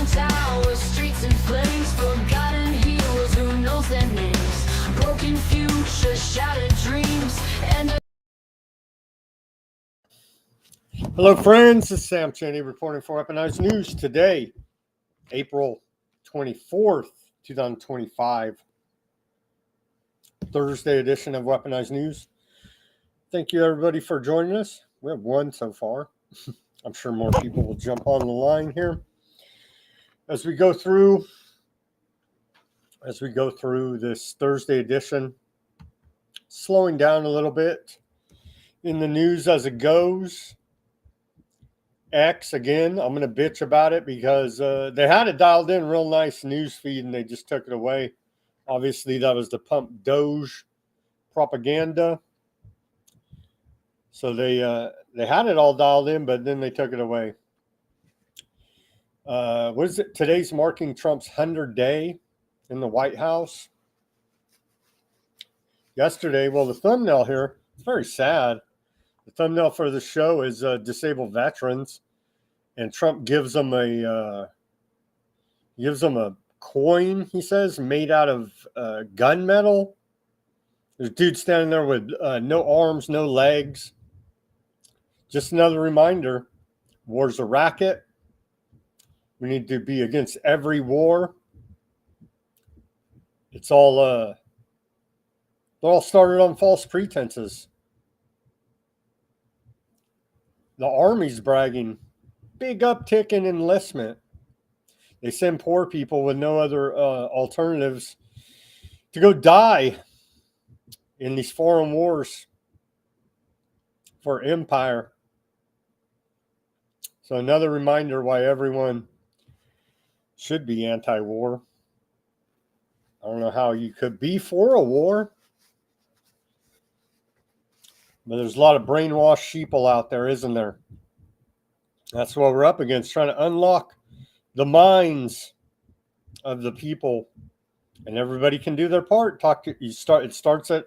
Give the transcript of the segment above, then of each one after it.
falling towers, streets in flames, forgotten heroes, who knows their names? Broken future, shattered dreams, and Hello, friends. This is Sam Cheney reporting for Weaponized News today, April 24th, 2025, Thursday edition of Weaponized News. Thank you, everybody, for joining us. We have one so far. I'm sure more people will jump on the line here as we go through this Thursday edition. Slowing down a little bit in the news as it goes. X again, I'm going to bitch about it because they had it dialed in real nice news feed and they just took it away. Obviously, that was to pump DOGE propaganda. So they had it all dialed in, but then they took it away. What is it? Today's marking Trump's 100th day in the White House. Yesterday, well, the thumbnail here, it's very sad. The thumbnail for the show is disabled veterans, and Trump gives them a coin. He says made out of gunmetal. There's a dude standing there with no arms, no legs. Just another reminder: war's a racket. We need to be against every war. It's all started on false pretenses. The Army's bragging, big uptick in enlistment. They send poor people with no other alternatives to go die in these foreign wars for empire. So another reminder why everyone should be anti-war. I don't know how you could be for a war. But there's a lot of brainwashed sheeple out there, isn't there? That's what we're up against, trying to unlock the minds of the people. And everybody can do their part. It starts at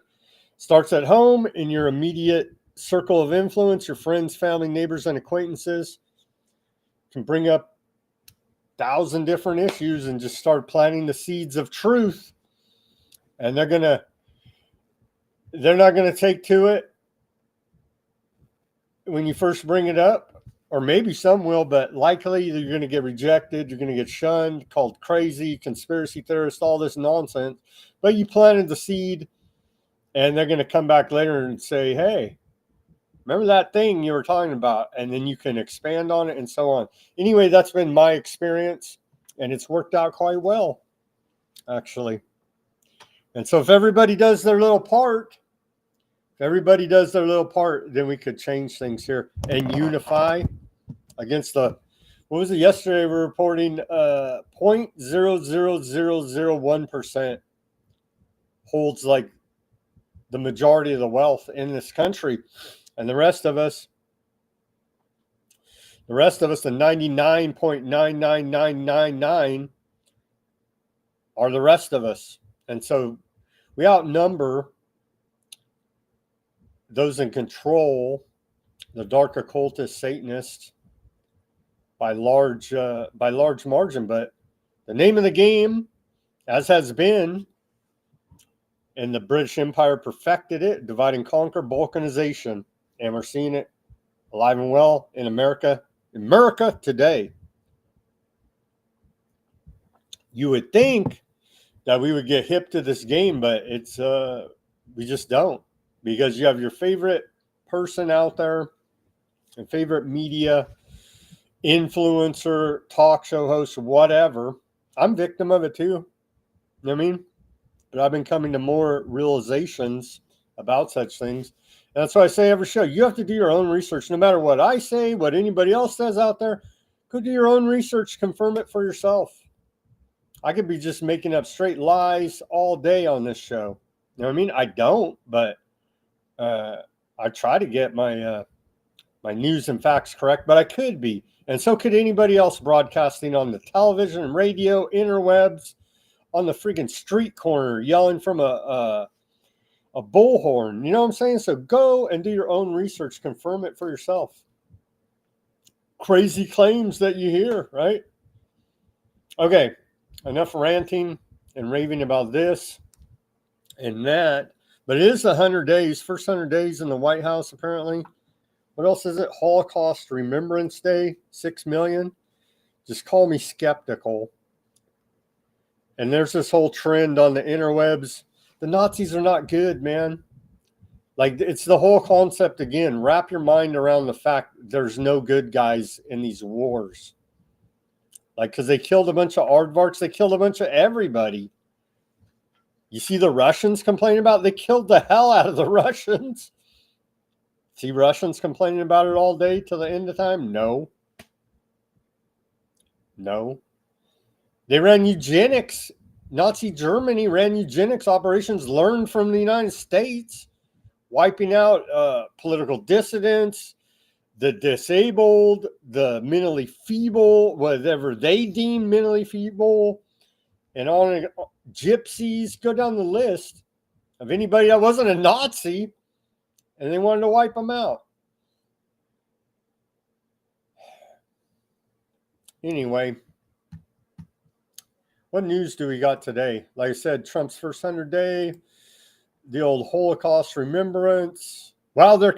home, in your immediate circle of influence, your friends, family, neighbors, and acquaintances. Can bring up 1,000 different issues and just start planting the seeds of truth. And they're not gonna take to it when you first bring it up, or maybe some will, but likely you're going to get rejected. You're going to get shunned, called crazy, conspiracy theorist, all this nonsense. But you planted the seed, and they're going to come back later and say, hey, remember that thing you were talking about? And then you can expand on it and so on. Anyway, that's been my experience, and it's worked out quite well, actually. And so if everybody does their little part, then we could change things here and unify against what was it yesterday? We were reporting 0.00001% holds like the majority of the wealth in this country. And the rest of us, the 99.99999 are the rest of us. And so we outnumber those in control, the dark occultist Satanists, by large margin. But the name of the game, as has been, and the British Empire perfected it, divide and conquer, balkanization, and we're seeing it alive and well in America today. You would think that we would get hip to this game, but it's we just don't. Because you have your favorite person out there and favorite media, influencer, talk show host, whatever. I'm victim of it too. You know what I mean? But I've been coming to more realizations about such things. And that's why I say every show, you have to do your own research. No matter what I say, what anybody else says out there, go do your own research, confirm it for yourself. I could be just making up straight lies all day on this show. You know what I mean? I don't, but I try to get my news and facts correct, but I could be. And so could anybody else broadcasting on the television and radio, interwebs, on the freaking street corner, yelling from a bullhorn. You know what I'm saying? So go and do your own research. Confirm it for yourself. Crazy claims that you hear, right? Okay, enough ranting and raving about this and that. But it is the 100 days, first 100 days in the White House, apparently. What else is it? Holocaust Remembrance Day, 6 million. Just call me skeptical. And there's this whole trend on the interwebs. The Nazis are not good, man. Like, it's the whole concept again. Wrap your mind around the fact there's no good guys in these wars. Like, because they killed a bunch of Aardvarks, they killed a bunch of everybody. You see the Russians complaining about it? They killed the hell out of the Russians. See Russians complaining about it all day till the end of time? No. No. They ran eugenics. Nazi Germany ran eugenics operations learned from the United States, wiping out political dissidents, the disabled, the mentally feeble, whatever they deem mentally feeble, and on gypsies. Go down the list of anybody that wasn't a Nazi, and they wanted to wipe them out. Anyway, what news do we got today? Like I said, Trump's first 100 day, the old Holocaust remembrance. Wow, the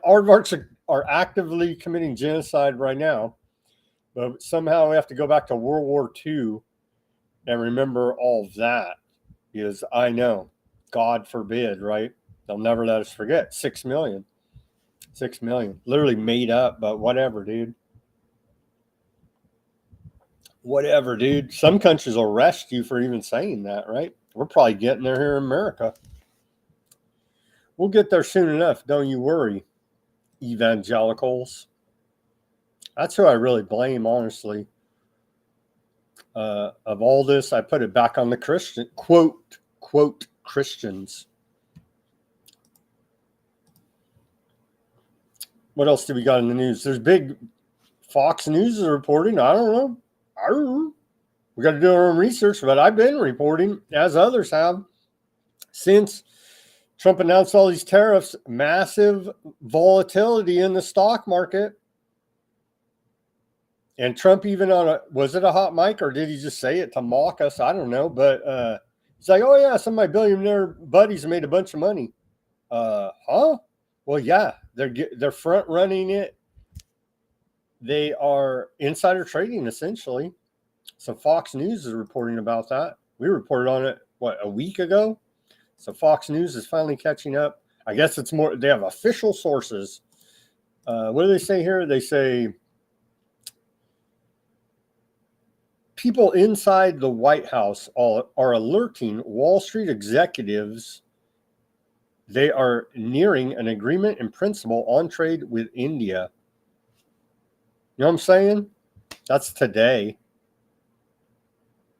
Aardvarks are actively committing genocide right now, but somehow we have to go back to World War II and remember all of that, because I know, God forbid, right? They'll never let us forget. 6 million. 6 million. Literally made up, but whatever, dude. Whatever, dude. Some countries will arrest you for even saying that, right? We're probably getting there here in America. We'll get there soon enough. Don't you worry, evangelicals. That's who I really blame, honestly. Of all this, I put it back on the Christian, quote, Christians. What else do we got in the news? There's big Fox News is reporting. I don't know. We got to do our own research, but I've been reporting, as others have, since Trump announced all these tariffs, massive volatility in the stock market. And Trump even was it a hot mic or did he just say it to mock us? I don't know. But he's like, oh yeah, some of my billionaire buddies made a bunch of money. Huh? Well, yeah, they're front running it. They are insider trading, essentially. So Fox News is reporting about that. We reported on it, a week ago? So Fox News is finally catching up. I guess it's more, they have official sources. What do they say here? They say people inside the White House are alerting Wall Street executives they are nearing an agreement in principle on trade with India. You know what I'm saying? That's today.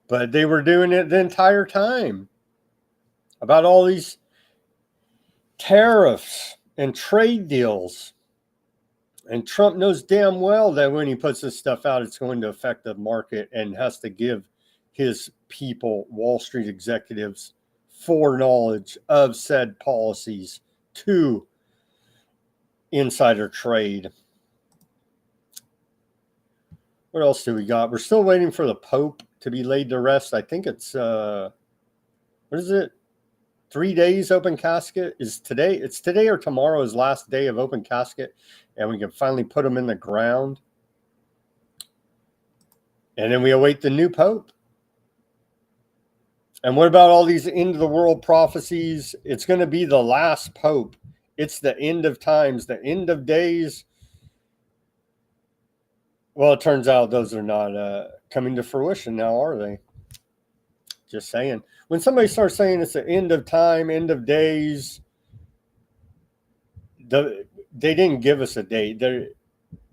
But they were doing it the entire time about all these tariffs and trade deals. And Trump knows damn well that when he puts this stuff out, it's going to affect the market and has to give his people, Wall Street executives, foreknowledge of said policies to insider trade. What else do we got? We're still waiting for the Pope to be laid to rest. I think it's, what is it? 3 days open casket. It's today or tomorrow is last day of open casket. And we can finally put him in the ground. And then we await the new Pope. And what about all these end of the world prophecies? It's going to be the last Pope. It's the end of times, the end of days. Well, it turns out those are not coming to fruition now, are they? Just saying. When somebody starts saying it's the end of time, end of days, they didn't give us a date.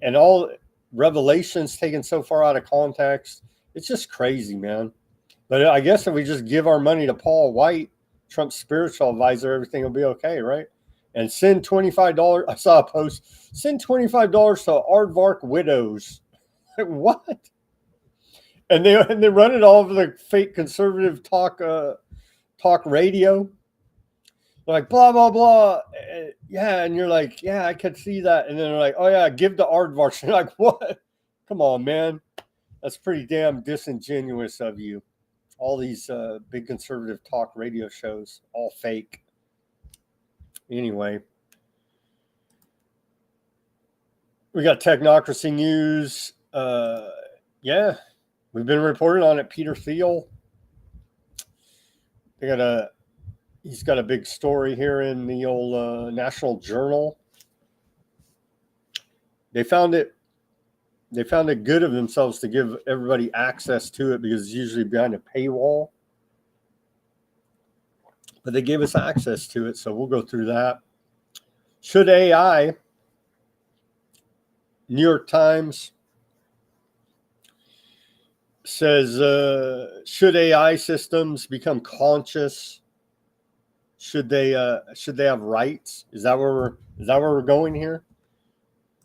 And all Revelation's taken so far out of context. It's just crazy, man. But I guess if we just give our money to Paul White, Trump's spiritual advisor, everything will be okay, right? And send $25. I saw a post. Send $25 to Aardvark widows. Like, what? And they run it all over the fake conservative talk radio. They're like, blah, blah, blah. Yeah, and you're like, yeah, I could see that. And then they're like, oh, yeah, give to Aardvark. You're like, what? Come on, man. That's pretty damn disingenuous of you. All these big conservative talk radio shows, all fake. Anyway, we got technocracy news. Yeah, we've been reporting on it. Peter Thiel. He's got a big story here in the old National Journal. They found it good of themselves to give everybody access to it because it's usually behind a paywall. But they gave us access to it, so we'll go through that. Should AI, New York Times says, should AI systems become conscious? Should they have rights? Is that where we're going here?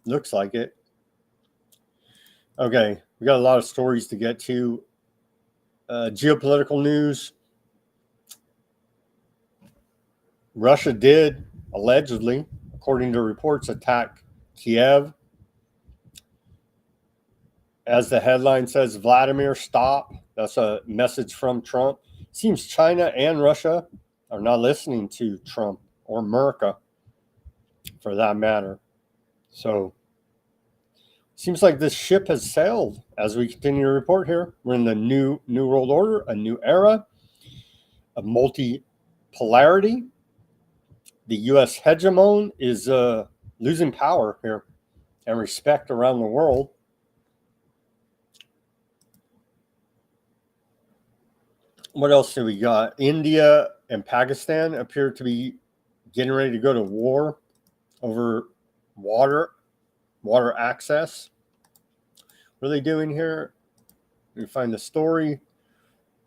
Looks like it. Okay, we got a lot of stories to get to. Geopolitical news. Russia did allegedly, according to reports, attack Kiev. As the headline says, Vladimir, stop. That's a message from Trump. Seems China and Russia are not listening to Trump or America, for that matter. So, seems like this ship has sailed as we continue to report here. We're in the new world order, a new era of multipolarity. The U.S. hegemon is losing power here and respect around the world. What else do we got? India and Pakistan appear to be getting ready to go to war over water access. What are they doing here? We find the story.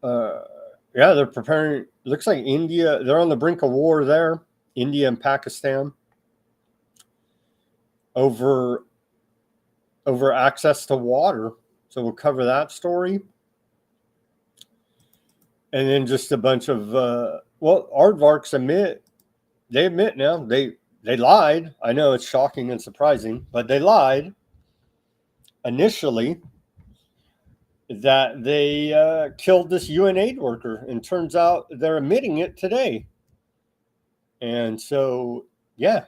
Yeah, they're preparing. Looks like India. They're on the brink of war there. India and Pakistan over access to water. So we'll cover that story. And then just a bunch of Aardvarks admit now they lied. I know it's shocking and surprising, but they lied initially that they killed this UN aid worker, and turns out they're admitting it today. And so, yeah,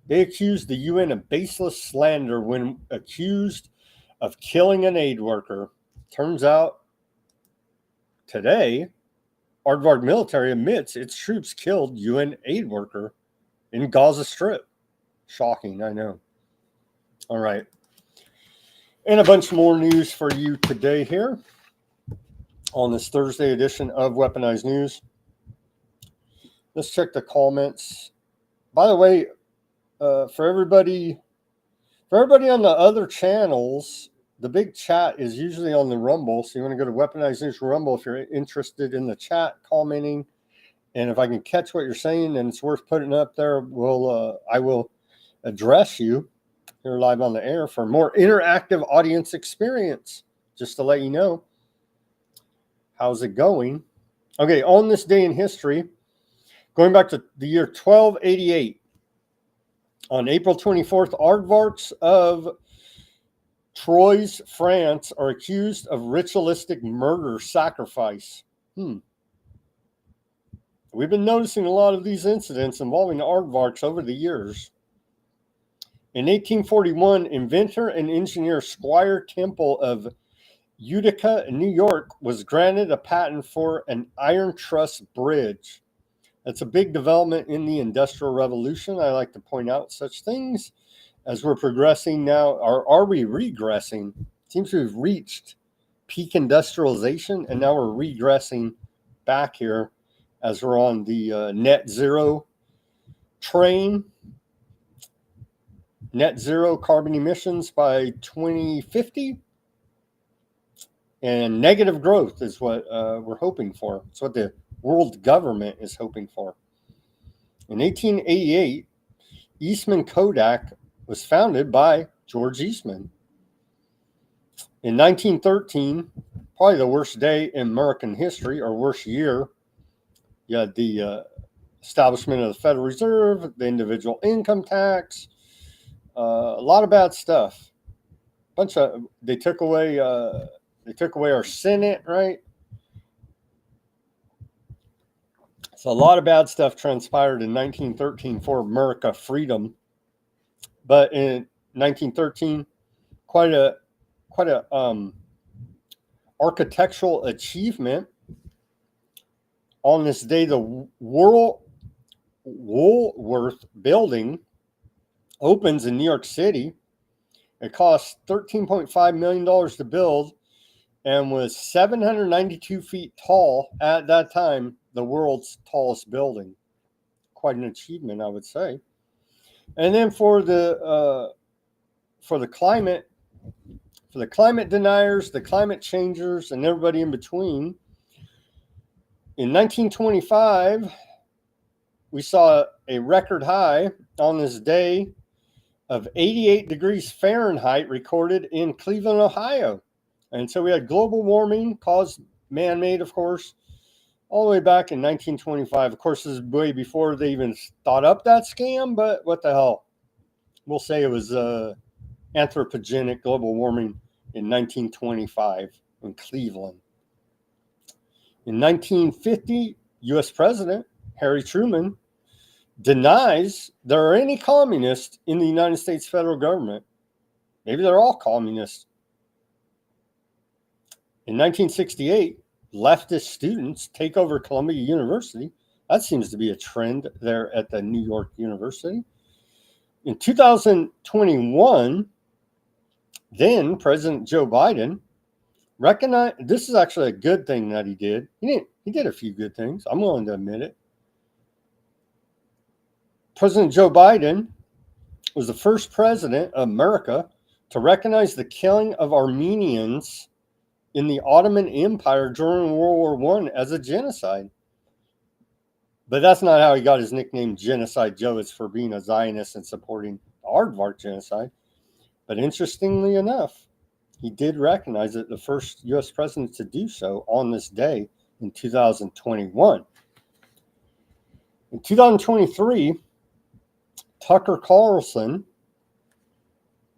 they accused the UN of baseless slander when accused of killing an aid worker. Turns out today, Aardvark military admits its troops killed UN aid worker in Gaza Strip. Shocking, I know. All right. And a bunch more news for you today here on this Thursday edition of Weaponized News. Let's check the comments. By the way, for everybody on the other channels, the big chat is usually on the Rumble. So you want to go to Weaponized News Rumble if you're interested in the chat, commenting. And if I can catch what you're saying and it's worth putting up there, I will address you here live on the air for more interactive audience experience. Just to let you know. How's it going? Okay, on this day in history, going back to the year 1288, on April 24th, Aardvarks of Troyes, France, are accused of ritualistic murder sacrifice. We've been noticing a lot of these incidents involving the Aardvarks over the years. In 1841, inventor and engineer Squire Temple of Utica, New York, was granted a patent for an iron truss bridge. That's a big development in the Industrial Revolution. I like to point out such things as we're progressing now. Or are we regressing? It seems we've reached peak industrialization, and now we're regressing back here as we're on the net zero train. Net zero carbon emissions by 2050. And negative growth is what we're hoping for. It's what the world government is hoping for. In 1888, Eastman Kodak was founded by George Eastman. In 1913, probably the worst day in American history, or worst year, you had the establishment of the Federal Reserve, the individual income tax, a lot of bad stuff. they took away our Senate, right? So a lot of bad stuff transpired in 1913 for America freedom. But in 1913, quite a architectural achievement. On this day, the Woolworth building opens in New York City. It cost $13.5 million to build and was 792 feet tall at that time, the world's tallest building. Quite an achievement, I would say. And then for the climate deniers, the climate changers, and everybody in between, in 1925, we saw a record high on this day of 88 degrees Fahrenheit recorded in Cleveland, Ohio. And so we had global warming caused man-made, of course, all the way back in 1925. Of course, this is way before they even thought up that scam, but what the hell? We'll say it was anthropogenic global warming in 1925 in Cleveland. In 1950, U.S. President Harry Truman denies there are any communists in the United States federal government. Maybe they're all communists. In 1968, leftist students take over Columbia University. That seems to be a trend there at the New York University. In 2021, then President Joe Biden recognized, this is actually a good thing that he did. He did a few good things. I'm willing to admit it. President Joe Biden was the first president of America to recognize the killing of Armenians in the Ottoman Empire during World War I as a genocide. But that's not how he got his nickname Genocide Joe. It's for being a Zionist and supporting the Aardvark genocide. But interestingly enough, he did recognize it, the first U.S. president to do so on this day in 2021. In 2023, Tucker Carlson,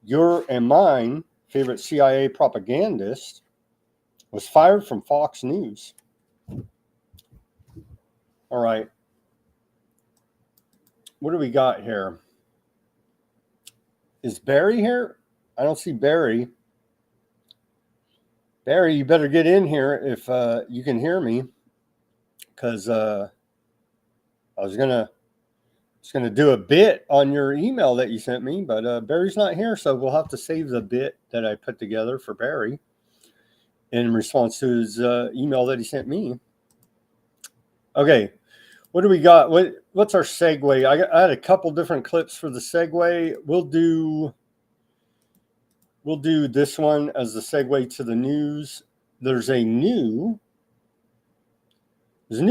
your and mine favorite CIA propagandist, was fired from Fox News. All right. What do we got here? Is Barry here? I don't see Barry. Barry, you better get in here if you can hear me, because I was gonna do a bit on your email that you sent me, but Barry's not here, so we'll have to save the bit that I put together for Barry in response to his email that he sent me. Okay, what do we got? What's our segue? I had a couple different clips for the segue. We'll do this one as the segue to the news. There's a new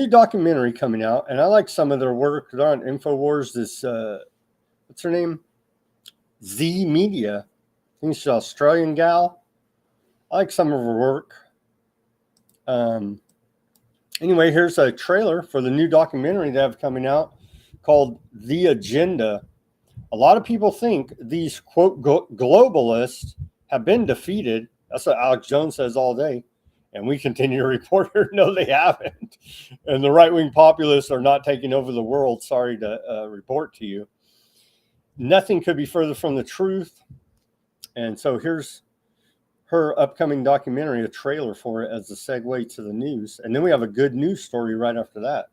documentary coming out, and I like some of their work. They're on InfoWars. This what's her name? Z Media. I think she's an Australian gal. I like some of her work. Anyway, here's a trailer for the new documentary they have coming out called The Agenda. A lot of people think these, quote, globalists have been defeated. That's what Alex Jones says all day. And we continue to report here, no, they haven't. And the right-wing populists are not taking over the world. Sorry to report to you. Nothing could be further from the truth. And so here's her upcoming documentary, a trailer for it as a segue to the news. And then we have a good news story right after that.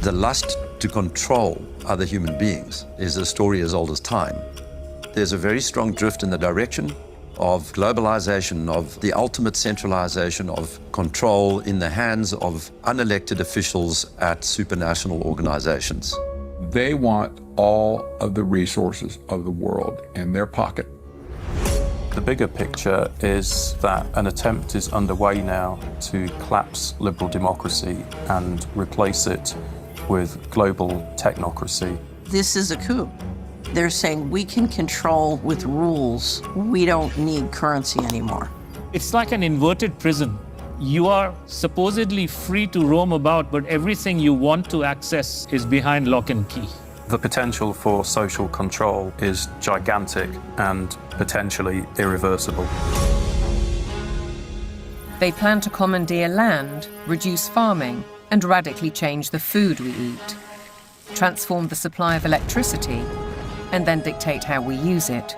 The lust to control other human beings is a story as old as time. There's a very strong drift in the direction of globalization, of the ultimate centralization of control in the hands of unelected officials at supranational organizations. They want all of the resources of the world in their pocket. The bigger picture is that an attempt is underway now to collapse liberal democracy and replace it with global technocracy. This is a coup. They're saying we can control with rules. We don't need currency anymore. It's like an inverted prison. You are supposedly free to roam about, but everything you want to access is behind lock and key. The potential for social control is gigantic and potentially irreversible. They plan to commandeer land, reduce farming, and radically change the food we eat, transform the supply of electricity, and then dictate how we use it,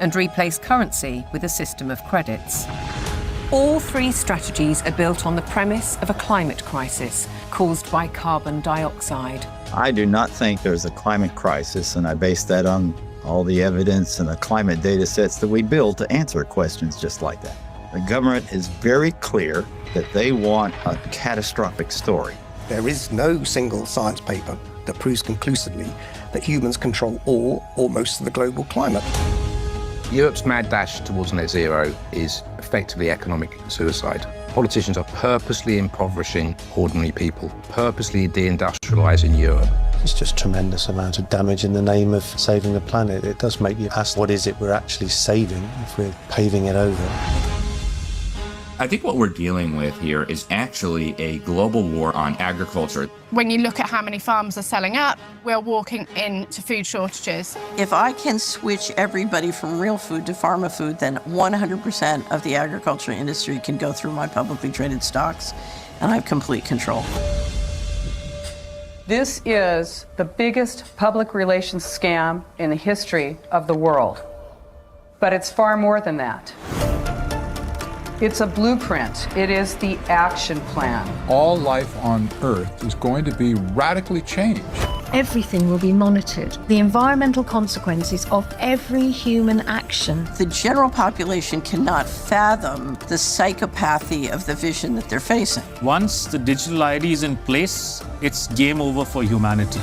and replace currency with a system of credits. All three strategies are built on the premise of a climate crisis caused by carbon dioxide. I do not think there's a climate crisis, and I base that on all the evidence and the climate data sets that we build to answer questions just like that. The government is very clear that they want a catastrophic story. There is no single science paper that proves conclusively that humans control all or most of the global climate. Europe's mad dash towards net zero is effectively economic suicide. Politicians are purposely impoverishing ordinary people, purposely deindustrializing Europe. It's just tremendous amount of damage in the name of saving the planet. It does make you ask, what is it we're actually saving if we're paving it over? I think what we're dealing with here is actually a global war on agriculture. When you look at how many farms are selling up, we're walking into food shortages. If I can switch everybody from real food to pharma food, then 100% of the agriculture industry can go through my publicly traded stocks, and I have complete control. This is the biggest public relations scam in the history of the world. But it's far more than that. It's a blueprint. It is the action plan. All life on Earth is going to be radically changed. Everything will be monitored. The environmental consequences of every human action. The general population cannot fathom the psychopathy of the vision that they're facing. Once the digital ID is in place, it's game over for humanity.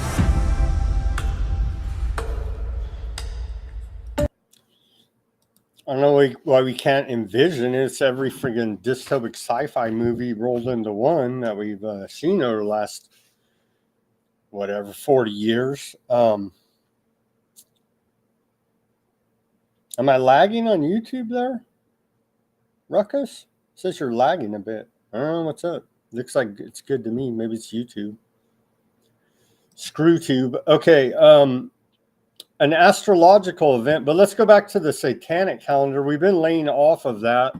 I don't know why we can't envision it. It's every friggin' dystopic sci-fi movie rolled into one that we've seen over the last, 40 years. Am I lagging on YouTube there? Ruckus? Says you're lagging a bit. I don't know what's up. Looks like it's good to me. Maybe it's YouTube. ScrewTube. Okay, an astrological event, but let's go back to the satanic calendar. We've been laying off of that,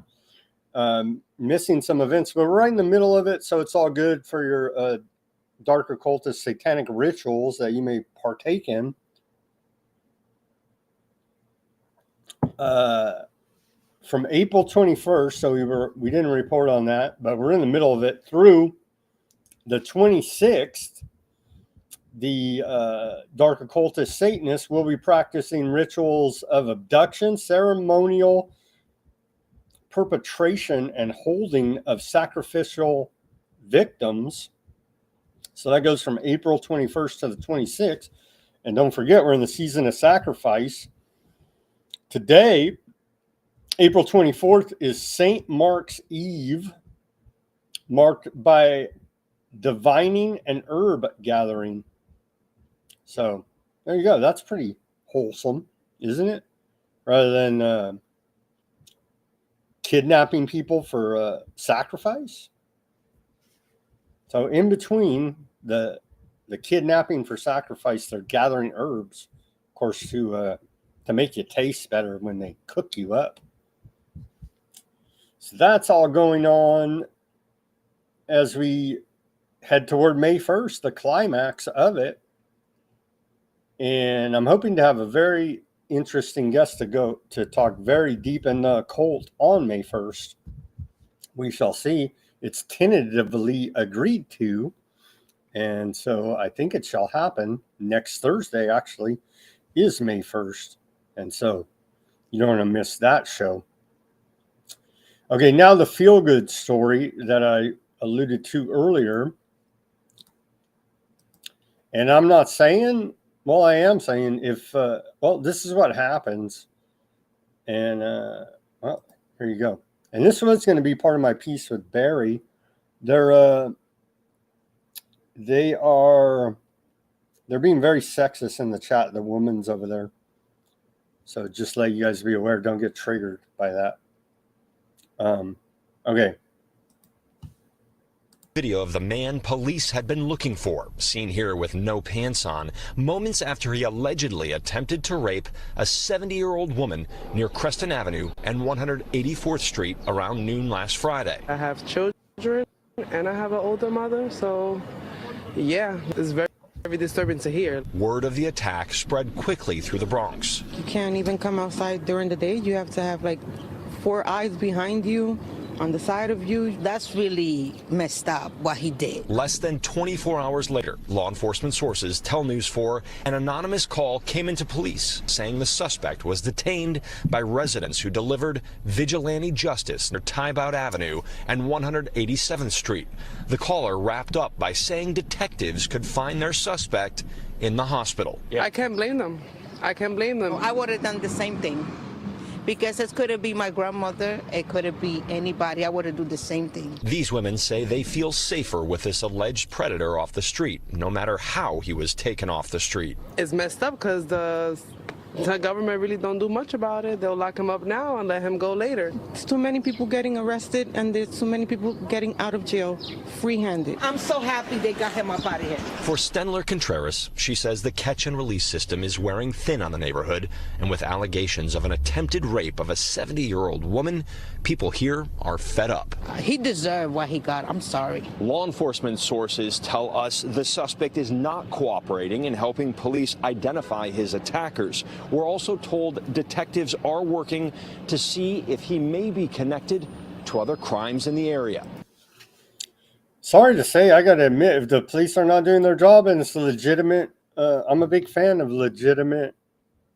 missing some events, but we're right in the middle of it, so it's all good for your dark occultist satanic rituals that you may partake in. From April 21st, so we didn't report on that, but we're in the middle of it through the 26th. The dark occultist Satanists will be practicing rituals of abduction, ceremonial perpetration, and holding of sacrificial victims. So that goes from April 21st to the 26th. And don't forget, we're in the season of sacrifice. Today, April 24th, is St. Mark's Eve, marked by divining and herb gathering. So there you go. That's pretty wholesome, isn't it? Rather than kidnapping people for sacrifice. So in between the kidnapping for sacrifice, they're gathering herbs, of course, to make you taste better when they cook you up. So that's all going on as we head toward May 1st, the climax of it. And I'm hoping to have a very interesting guest to talk very deep in the occult on May 1st. We shall see. It's tentatively agreed to. And so I think it shall happen. Next Thursday, actually, is May 1st. And so you don't want to miss that show. Okay, now the feel-good story that I alluded to earlier. And I'm not saying... Well, I am saying if, this is what happens. And, here you go. And this was going to be part of my piece with Barry. They're being very sexist in the chat. The woman's over there. So just let you guys be aware. Don't get triggered by that. Okay. Video of the man police had been looking for, seen here with no pants on, moments after he allegedly attempted to rape a 70-year-old woman near Creston Avenue and 184th Street around noon last Friday. I have children and I have an older mother, so yeah, it's very disturbing to hear. Word of the attack spread quickly through the Bronx. You can't even come outside during the day. You have to have like 4 eyes behind you, on the side of you. That's really messed up what he did. Less than 24 hours later, law enforcement sources tell News 4 an anonymous call came into police saying the suspect was detained by residents who delivered vigilante justice near Tybout Avenue and 187th Street. The caller wrapped up by saying detectives could find their suspect in the hospital. I can't blame them. I can't blame them. I would have done the same thing. Because it could have been my grandmother, it could have been anybody. I would have done the same thing. These women say they feel safer with this alleged predator off the street, no matter how he was taken off the street. It's messed up because the government really don't do much about it. They'll lock him up now and let him go later. There's too many people getting arrested and there's too many people getting out of jail free-handed. I'm so happy they got him up out of here. For Stenler Contreras, she says the catch and release system is wearing thin on the neighborhood, and with allegations of an attempted rape of a 70-year-old woman, people here are fed up. He deserved what he got. I'm sorry. Law enforcement sources tell us the suspect is not cooperating in helping police identify his attackers. We're also told detectives are working to see if he may be connected to other crimes in the area. Sorry to say, I got to admit, if the police are not doing their job and it's legitimate, I'm a big fan of legitimate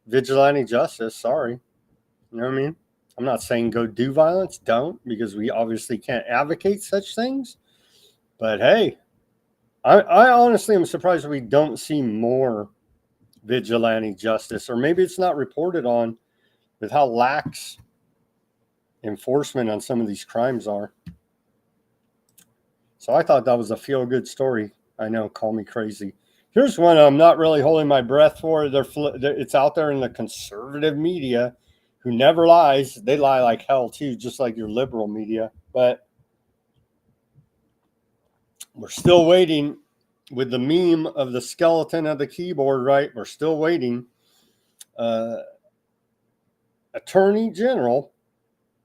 vigilante justice. Sorry. You know what I mean? I'm not saying go do violence. Don't, because we obviously can't advocate such things. But hey, I honestly am surprised we don't see more vigilante justice, or maybe it's not reported on with how lax enforcement on some of these crimes are. So I thought that was a feel-good story. I know, call me crazy. Here's one I'm not really holding my breath for. It's out there in the conservative media, who never lies. They lie like hell too, just like your liberal media. But we're still waiting with the meme of the skeleton of the keyboard, right? We're still waiting. Attorney General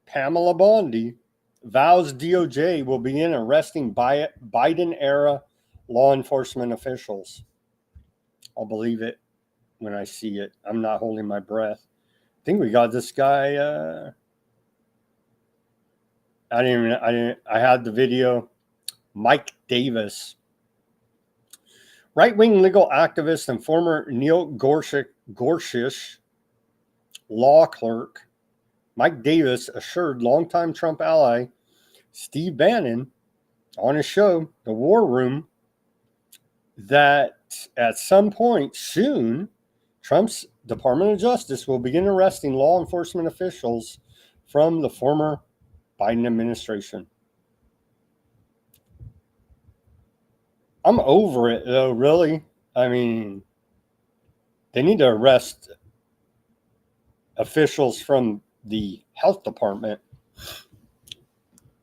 Pamela Bondi vows DOJ will begin arresting Biden-era law enforcement officials. I'll believe it when I see it. I'm not holding my breath. I think we got this guy. I had the video. Mike Davis, right-wing legal activist and former Neil Gorsuch law clerk, Mike Davis assured longtime Trump ally Steve Bannon on his show, The War Room, that at some point soon, Trump's Department of Justice will begin arresting law enforcement officials from the former Biden administration. I'm over it, though, really. I mean, they need to arrest officials from the health department.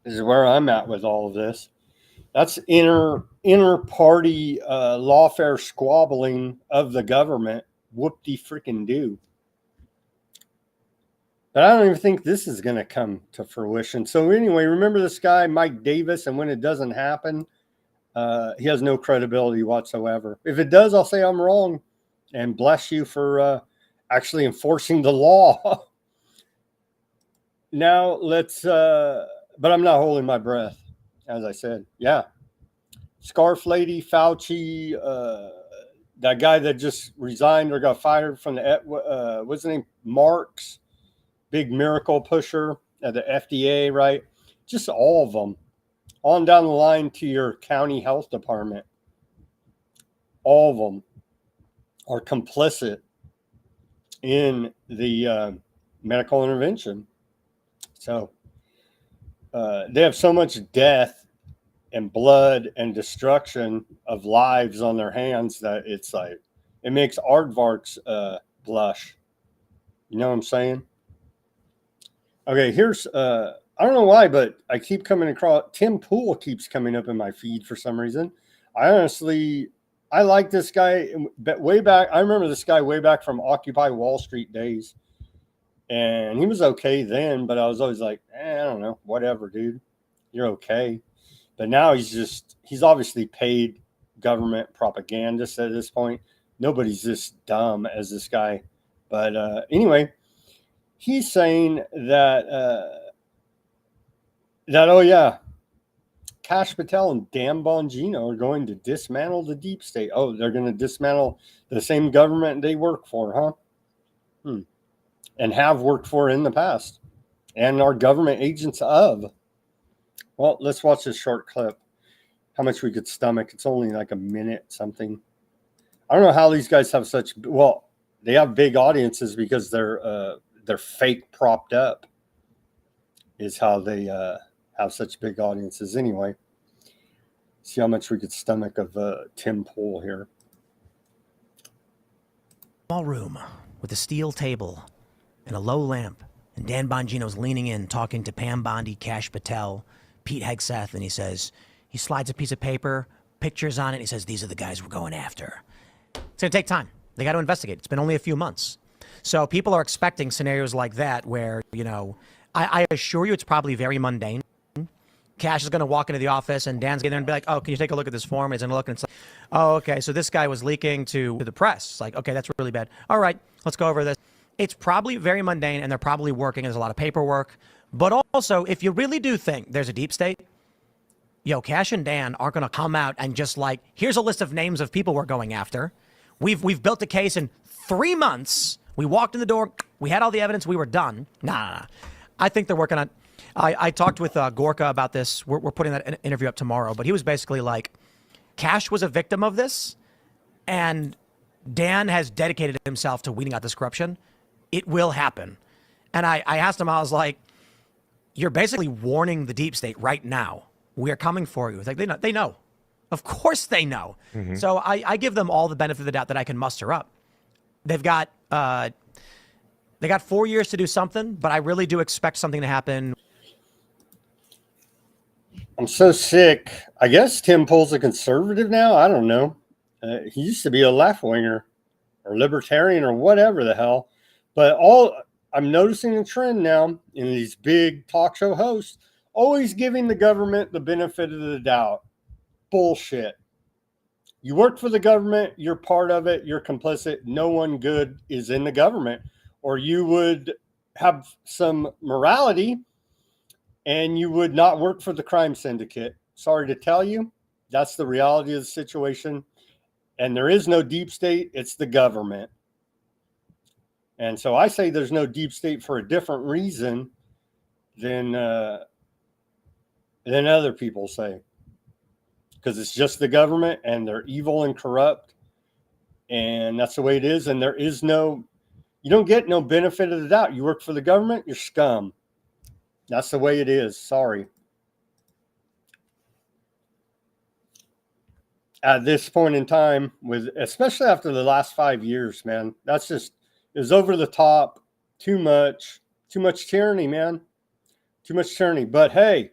This is where I'm at with all of this. That's inter-party lawfare squabbling of the government. Whoop-de-freaking-do. But I don't even think this is going to come to fruition. So anyway, remember this guy, Mike Davis, and when it doesn't happen, he has no credibility whatsoever. If it does, I'll say I'm wrong, and bless you for actually enforcing the law. Now let's, but I'm not holding my breath, as I said. Yeah. Scarf Lady, Fauci, that guy that just resigned or got fired from the, what's his name? Marks, big miracle pusher at the FDA, right? Just all of them. On down the line to your county health department. All of them are complicit in the medical intervention. So they have so much death and blood and destruction of lives on their hands that it's like, it makes Aardvarks blush. You know what I'm saying? Okay, here's, I don't know why, but I keep coming across Tim Pool keeps coming up in my feed for some reason. I like this guy, but way back. I remember this guy way back from Occupy Wall Street days, and he was okay then. But I was always like, I don't know, whatever, dude, you're okay. But now he's obviously paid government propagandist at this point. Nobody's this dumb as this guy. But anyway, he's saying that oh yeah, Kash Patel and Dan Bongino are going to dismantle the deep state. Oh, they're going to dismantle the same government they work for, huh? And have worked for in the past and are government agents of. Well, let's watch this short clip. How much we could stomach. It's only like a minute something. I don't know how these guys have such, well, they have big audiences because they're fake propped up is how they have such big audiences anyway. See how much we could stomach of Tim Pool here. Small room with a steel table and a low lamp, and Dan Bongino's leaning in, talking to Pam Bondi, Kash Patel, Pete Hegseth, and he slides a piece of paper, pictures on it, and he says, these are the guys we're going after. It's going to take time. They got to investigate. It's been only a few months. So people are expecting scenarios like that where, I assure you it's probably very mundane. Kash is going to walk into the office and Dan's going there and be like, oh, can you take a look at this form? He's going to look and it's like, oh, okay, so this guy was leaking to the press. It's like, okay, that's really bad. All right, let's go over this. It's probably very mundane and they're probably working. There's a lot of paperwork. But also, if you really do think there's a deep state, Kash and Dan aren't going to come out and just like, here's a list of names of people we're going after. We've built a case in 3 months. We walked in the door. We had all the evidence. We were done. Nah. I think they're working on. I talked with Gorka about this. We're putting that interview up tomorrow. But he was basically like, Kash was a victim of this, and Dan has dedicated himself to weeding out this corruption. It will happen. And I asked him, I was like, you're basically warning the deep state right now. We are coming for you. It's like, they know. Of course they know. Mm-hmm. So I give them all the benefit of the doubt that I can muster up. They've got 4 years to do something, but I really do expect something to happen. I'm so sick. I guess Tim Pool's a conservative now. I don't know. He used to be a left-winger or libertarian or whatever the hell. But I'm noticing a trend now in these big talk show hosts, always giving the government the benefit of the doubt. Bullshit. You work for the government, you're part of it, you're complicit. No one good is in the government. Or you would have some morality and you would not work for the crime syndicate. Sorry to tell you, that's the reality of the situation. And there is no deep state, it's the government. And so I say there's no deep state for a different reason than other people say. Because it's just the government and they're evil and corrupt. And that's the way it is. And you don't get no benefit of the doubt. You work for the government, you're scum. That's the way it is. Sorry. At this point in time, especially after the last 5 years, man, it was over the top. Too much tyranny, man. Too much tyranny. But hey,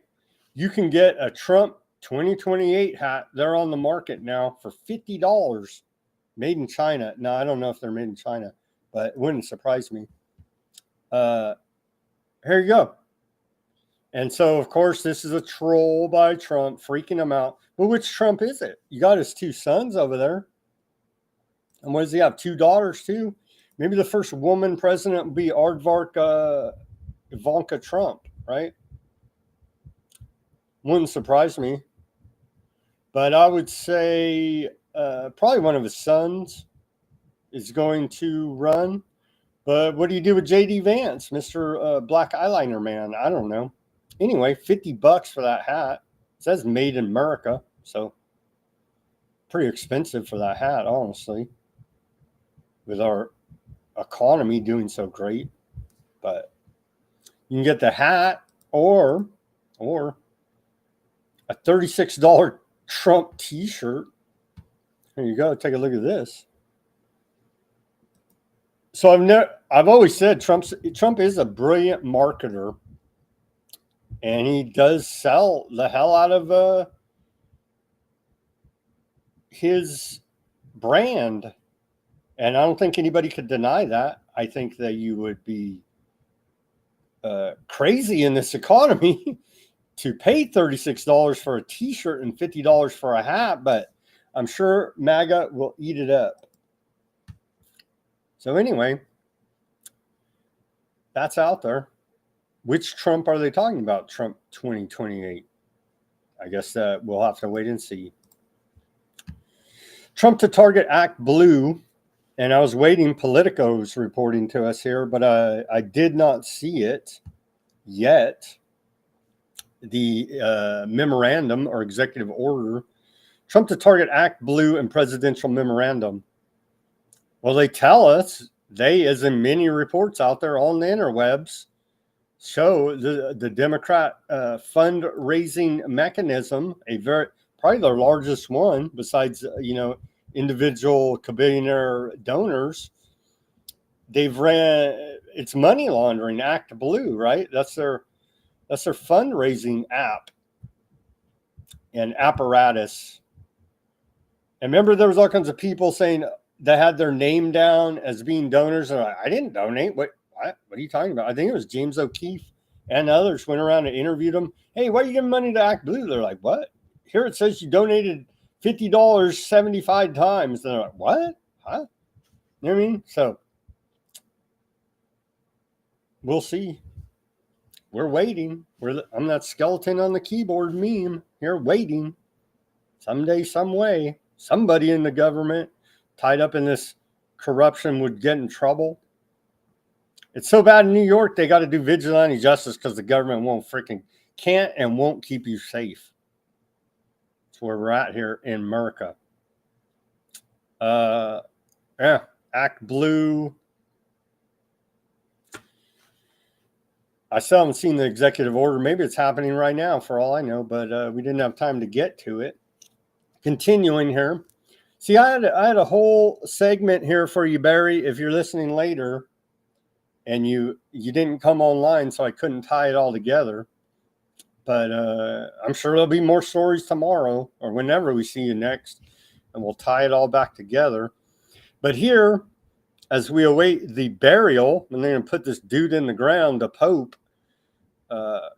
you can get a Trump 2028 hat. They're on the market now for $50. Made in China. No, I don't know if they're made in China, but it wouldn't surprise me. Here you go. And so, of course, this is a troll by Trump, freaking him out. But which Trump is it? You got his two sons over there. And what does he have? 2 daughters, too? Maybe the first woman president would be Aardvark Ivanka Trump, right? Wouldn't surprise me. But I would say probably one of his sons is going to run. But what do you do with J.D. Vance, Mr. Black Eyeliner Man? I don't know. Anyway, $50 for that hat. It says made in America. So pretty expensive for that hat, honestly. With our economy doing so great. But you can get the hat or a $36 Trump t-shirt. Here you go. Take a look at this. So I've always said Trump is a brilliant marketer. And he does sell the hell out of his brand. And I don't think anybody could deny that. I think that you would be crazy in this economy to pay $36 for a t-shirt and $50 for a hat, but I'm sure MAGA will eat it up. So anyway, that's out there. Which Trump are they talking about? Trump 2028. I guess we'll have to wait and see. Trump to target Act Blue. And I was waiting. Politico's reporting to us here, but I did not see it yet. The memorandum or executive order. Trump to target Act Blue and presidential memorandum. Well, they tell us, they, as in many reports out there on the interwebs, show the Democrat fundraising mechanism, probably their largest one besides, individual billionaire donors. They've ran, it's money laundering, Act Blue, right? That's their fundraising app and apparatus. And remember, there was all kinds of people saying they had their name down as being donors. And I didn't donate. What are you talking about? I think it was James O'Keefe and others went around and interviewed them. Hey, why are you giving money to Act Blue? They're like, what? Here it says you donated $50 75 times. They're like, what? Huh? You know what I mean? So we'll see. We're waiting. I'm that skeleton on the keyboard meme here waiting. Someday, some way, somebody in the government tied up in this corruption would get in trouble. It's so bad in New York, they got to do vigilante justice because the government can't and won't keep you safe. That's where we're at here in America. Act Blue. I still haven't seen the executive order. Maybe it's happening right now for all I know, but we didn't have time to get to it. Continuing here. See, I had a whole segment here for you, Barry, if you're listening later and you didn't come online, so I couldn't tie it all together. But I'm sure there'll be more stories tomorrow or whenever we see you next, and we'll tie it all back together. But here, as we await the burial, and they're going to put this dude in the ground, the Pope,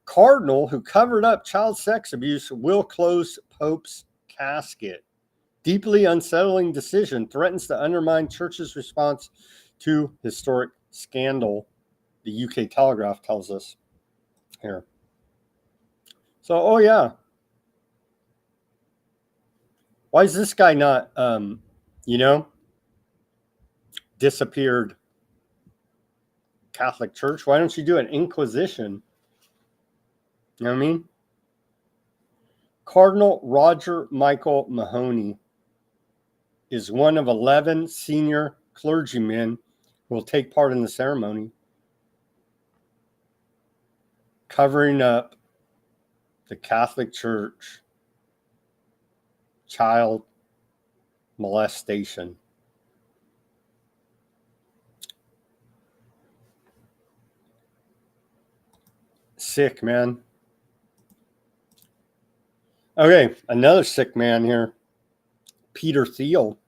Cardinal who covered up child sex abuse will close Pope's casket. Deeply unsettling decision threatens to undermine Church's response to historic scandal, the UK Telegraph tells us here. So, why is this guy not, disappeared Catholic Church? Why don't you do an inquisition? You know what I mean? Cardinal Roger Michael Mahoney is one of 11 senior clergymen who will take part in the ceremony, covering up the Catholic Church child molestation. Sick, man. Okay, another sick man here. Peter Thiel.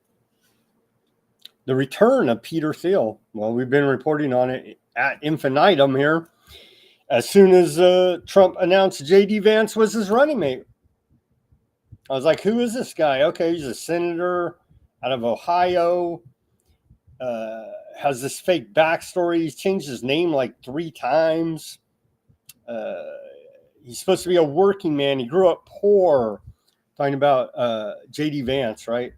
The return of Peter Thiel. Well, we've been reporting on it ad infinitum here. As soon as Trump announced J.D. Vance was his running mate, I was like, who is this guy? Okay, he's a senator out of Ohio. Has this fake backstory. He's changed his name like 3 times. He's supposed to be a working man. He grew up poor. Talking about J.D. Vance, right?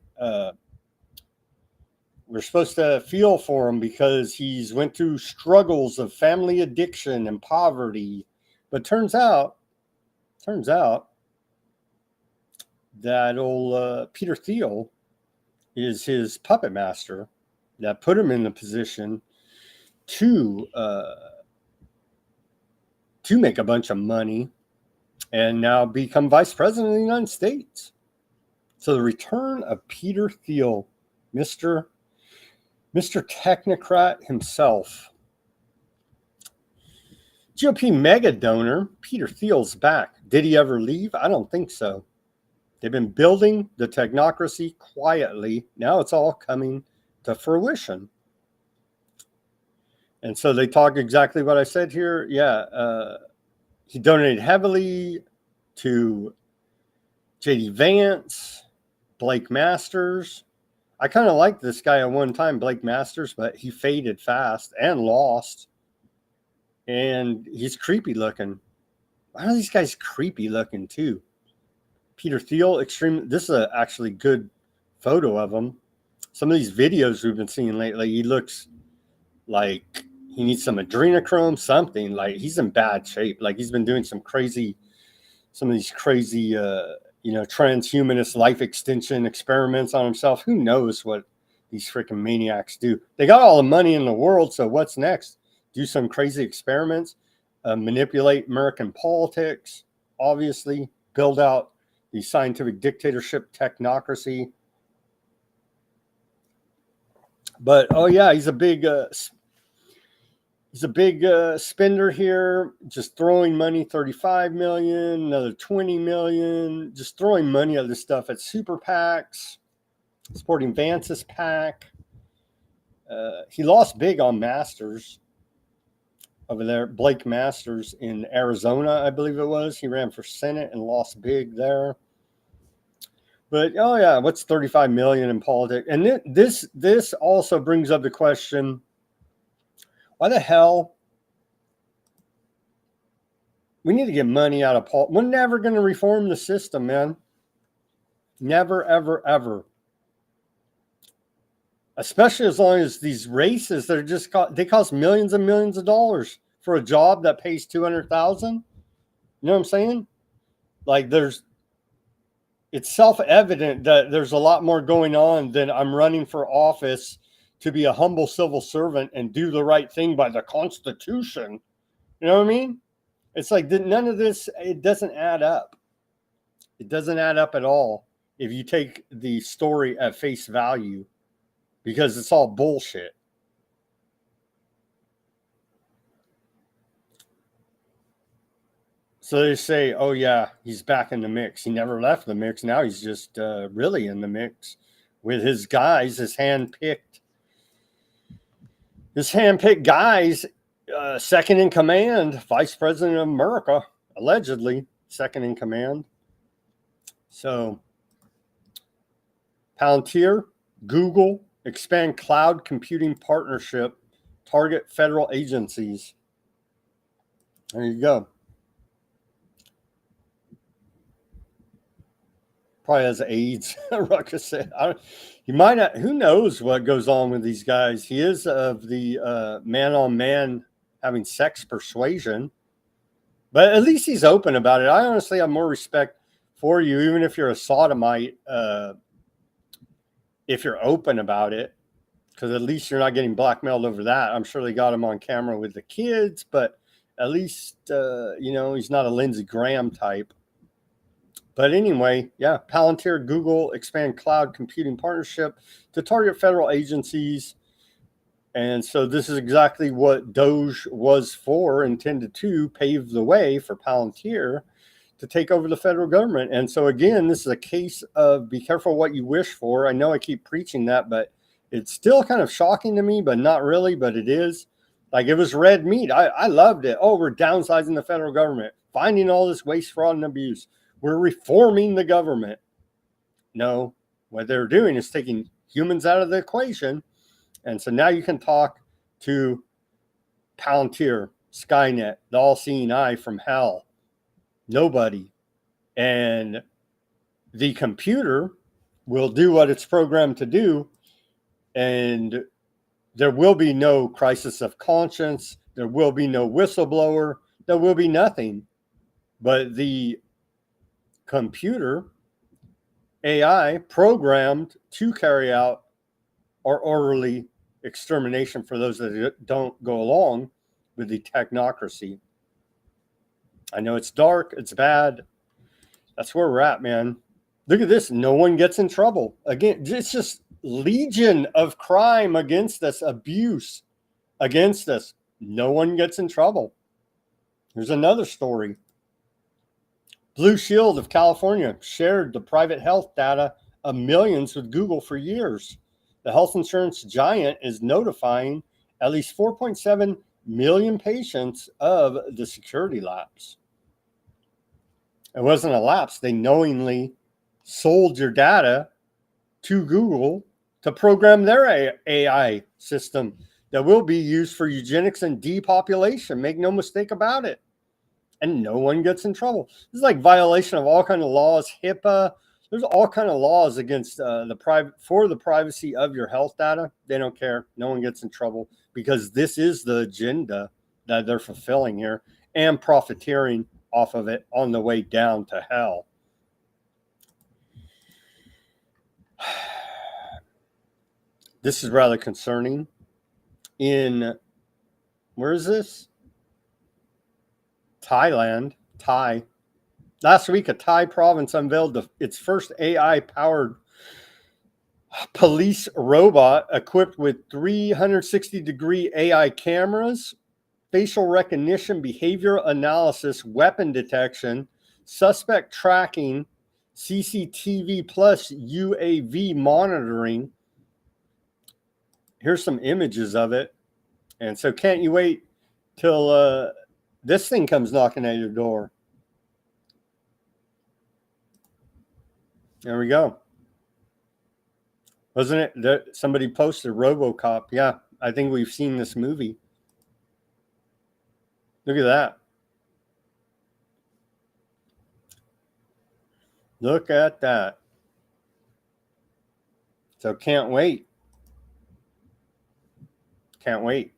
We're supposed to feel for him because he's went through struggles of family addiction and poverty. But turns out that old Peter Thiel is his puppet master that put him in the position to make a bunch of money and now become vice president of the United States. So the return of Peter Thiel, Mr. Technocrat himself. GOP mega donor Peter Thiel's back. Did he ever leave? I don't think so. They've been building the technocracy quietly. Now it's all coming to fruition. And so they talk exactly what I said here. Yeah, he donated heavily to J.D. Vance, Blake Masters. I kind of liked this guy at one time, Blake Masters, but he faded fast and lost. And he's creepy looking. Why are these guys creepy looking too? Peter Thiel, extreme. This is a actually good photo of him. Some of these videos we've been seeing lately, he looks like he needs some adrenochrome, something. Like he's in bad shape. Like he's been doing some of these crazy, transhumanist life extension experiments on himself. Who knows what these freaking maniacs do? They got all the money in the world, so what's next? Do some crazy experiments, manipulate American politics, obviously, build out the scientific dictatorship technocracy. But, oh yeah, he's a big spender here, just throwing money, 35 million, another 20 million, just throwing money at this stuff at super PACs, supporting Vance's PAC. He lost big on Masters over there, Blake Masters in Arizona, I believe it was. He ran for Senate and lost big there. But, oh yeah, what's 35 million in politics? And this also brings up the question, why the hell? We need to get money out of politics. We're never going to reform the system, man. Never, ever, ever. Especially as long as these races that are just they cost millions and millions of dollars for a job that pays $200,000. You know what I'm saying? Like it's self-evident that there's a lot more going on than I'm running for office to be a humble civil servant and do the right thing by the Constitution. You know what I mean? It's like none of this, it doesn't add up. It doesn't add up at all if you take the story at face value, because it's all bullshit. So they say, oh yeah, he's back in the mix. He never left the mix. Now he's just really in the mix with his guys, his hand-picked guys, second in command, Vice President of America, allegedly second in command. So Palantir, Google, expand cloud computing partnership, target federal agencies. There you go. Probably has AIDS, Ruckus said. He might not, who knows what goes on with these guys. He is of the man-on-man having sex persuasion. But at least he's open about it. I honestly have more respect for you, even if you're a sodomite, if you're open about it. Because at least you're not getting blackmailed over that. I'm sure they got him on camera with the kids. But at least, he's not a Lindsey Graham type. But anyway, yeah, Palantir, Google, expand cloud computing partnership to target federal agencies. And so this is exactly what DOGE was for, intended to pave the way for Palantir to take over the federal government. And so again, this is a case of be careful what you wish for. I know I keep preaching that, but it's still kind of shocking to me, but not really, but it is. Like it was red meat. I loved it. Oh, we're downsizing the federal government, finding all this waste, fraud, and abuse. We're reforming the government. No, what they're doing is taking humans out of the equation. And so now you can talk to Palantir, Skynet, the all-seeing eye from hell. Nobody. And the computer will do what it's programmed to do. And there will be no crisis of conscience. There will be no whistleblower. There will be nothing. But the computer, AI, programmed to carry out our orderly extermination for those that don't go along with the technocracy. I know it's dark, it's bad. That's where we're at, man. Look at this. No one gets in trouble. Again, it's just legion of crime against us, abuse against us. No one gets in trouble. Here's another story. Blue Shield of California shared the private health data of millions with Google for years. The health insurance giant is notifying at least 4.7 million patients of the security lapse. It wasn't a lapse. They knowingly sold your data to Google to program their AI system that will be used for eugenics and depopulation. Make no mistake about it. And no one gets in trouble. This is like violation of all kinds of laws, HIPAA. There's all kinds of laws against the privacy of your health data. They don't care. No one gets in trouble because this is the agenda that they're fulfilling here and profiteering off of it on the way down to hell. This is rather concerning. Where is this? Thailand. Last week, a Thai province unveiled its first AI-powered police robot equipped with 360-degree AI cameras, facial recognition, behavior analysis, weapon detection, suspect tracking, CCTV plus UAV monitoring. Here's some images of it. And so can't you wait till this thing comes knocking at your door? There we go. Wasn't it that somebody posted RoboCop? Yeah, I think we've seen this movie. Look at that. Look at that. So can't wait. Can't wait.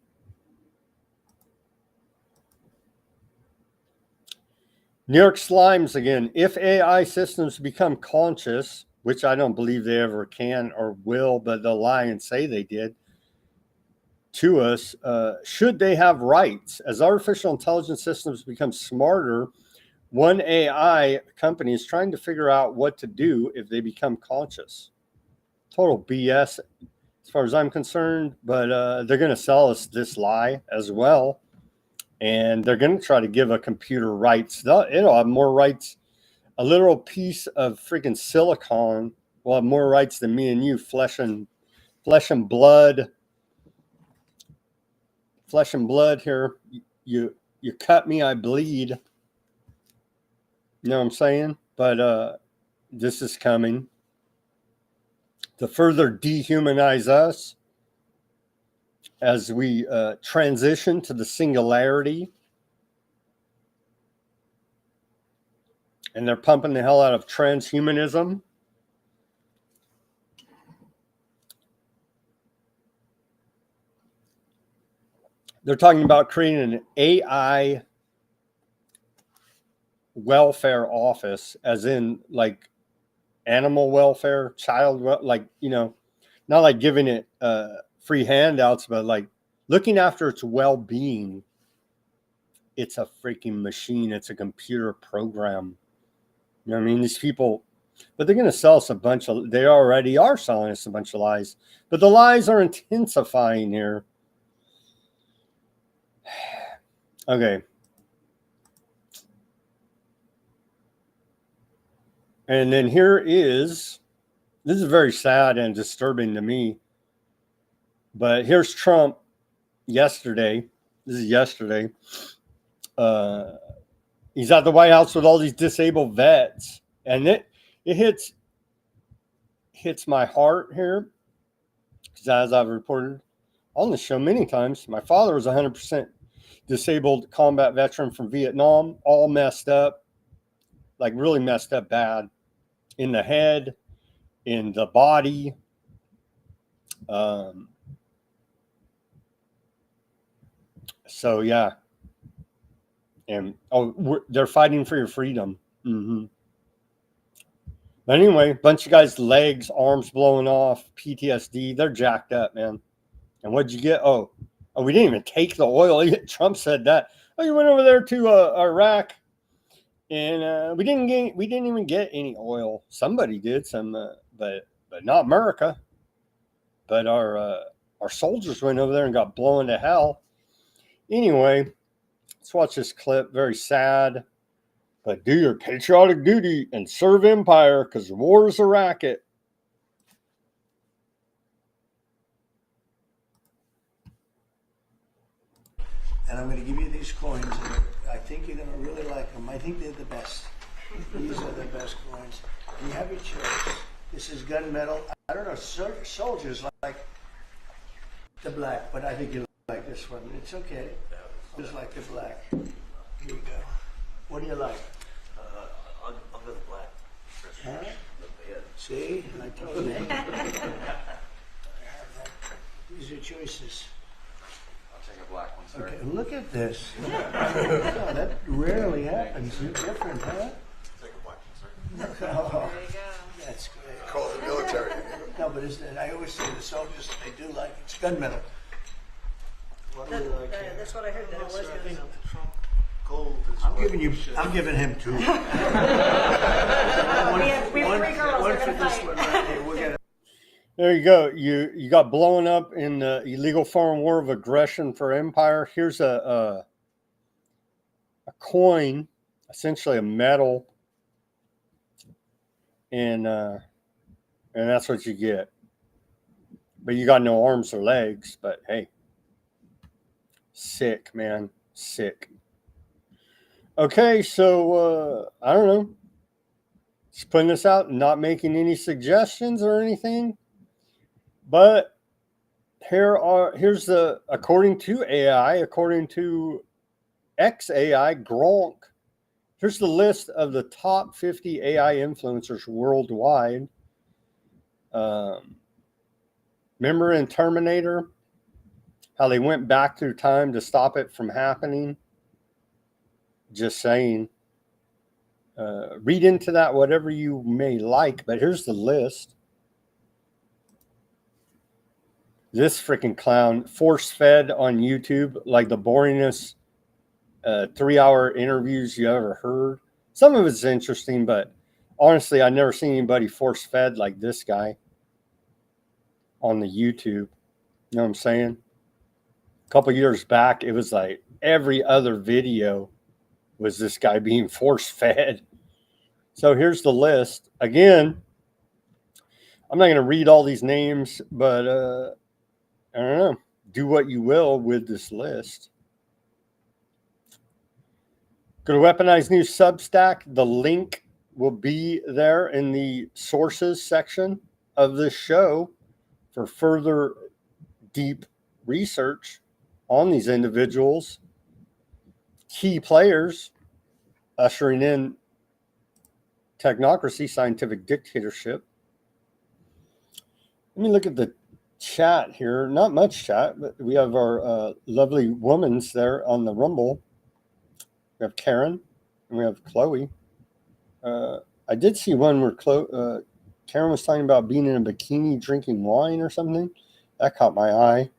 New York Slimes again. If AI systems become conscious, which I don't believe they ever can or will, but they'll lie and say they did to us, should they have rights? As artificial intelligence systems become smarter, one AI company is trying to figure out what to do if they become conscious. Total BS as far as I'm concerned, but they're going to sell us this lie as well. And they're going to try to give a computer rights. It'll have more rights. A literal piece of freaking silicon will have more rights than me and you, flesh and blood. Flesh and blood here. You cut me, I bleed. You know what I'm saying? But this is coming to further dehumanize us as we transition to the singularity. And they're pumping the hell out of transhumanism. They're talking about creating an AI welfare office, as in like animal welfare, like, you know, not like giving it free handouts, but like looking after its well-being. It's a freaking machine. It's a computer program. You know what I mean? These people, but they're going to sell us they already are selling us a bunch of lies, but the lies are intensifying here. Okay. And then this is very sad and disturbing to me, but here's Trump yesterday. This is yesterday. He's at the White House with all these disabled vets, and it hits my heart here, because as I've reported on the show many times, my father was 100% disabled combat veteran from Vietnam, all messed up, like really messed up bad in the head, in the body. So yeah. And they're fighting for your freedom. Mm-hmm. But anyway, bunch of guys' legs, arms blowing off, PTSD. They're jacked up, man. And what'd you get? Oh, we didn't even take the oil. Trump said that. Oh, you went over there to Iraq, and we didn't even get any oil. Somebody did but not America. But our soldiers went over there and got blown to hell. Anyway. Let's watch this clip. Very sad. But do your patriotic duty and serve empire because war is a racket. And I'm going to give you these coins. I think you're going to really like them. I think they're the best. These are the best coins. And you have your choice. This is gunmetal. I don't know, soldiers like the black, but I think you like this one. It's okay. Just like the black. Here you go. What do you like? I'll go with black. Huh? See? I told you. These are choices. I'll take a black one, sir. Okay, look at this. Oh, that rarely happens. You're different, huh? Take a black one, sir. Oh, there you go. That's great. Call the military. No, but I always say the soldiers, they do like it. It's gunmetal. What do you like? That's what I heard. That it was gunmetal. Gold is I'm giving him two. We have three girls. One for this one right here. We're gonna. There you go. You got blown up in the illegal foreign war of aggression for empire. Here's a coin, essentially a medal, and that's what you get. But you got no arms or legs. But hey, sick, man, sick. Okay, so I don't know. Just putting this out, not making any suggestions or anything. But here's the, according to AI, according to XAI, Gronk, here's the list of the top 50 AI influencers worldwide. Remember in Terminator, how they went back through time to stop it from happening? Just saying. Read into that whatever you may like, but here's the list. This freaking clown, force-fed on YouTube, like the boringest 3-hour interviews you ever heard. Some of it's interesting, but honestly, I've never seen anybody force-fed like this guy on the YouTube. You know what I'm saying? A couple years back, it was like every other video was this guy being force-fed. So here's the list. Again, I'm not going to read all these names, but I don't know. Do what you will with this list. Go to Weaponized News Substack. The link will be there in the sources section of this show for further deep research on these individuals, key players ushering in technocracy, scientific dictatorship. Let me look at the chat here. Not much chat, but we have our lovely womans there on the Rumble. We have Karen and we have Chloe. I did see one where Karen was talking about being in a bikini drinking wine or something. That caught my eye.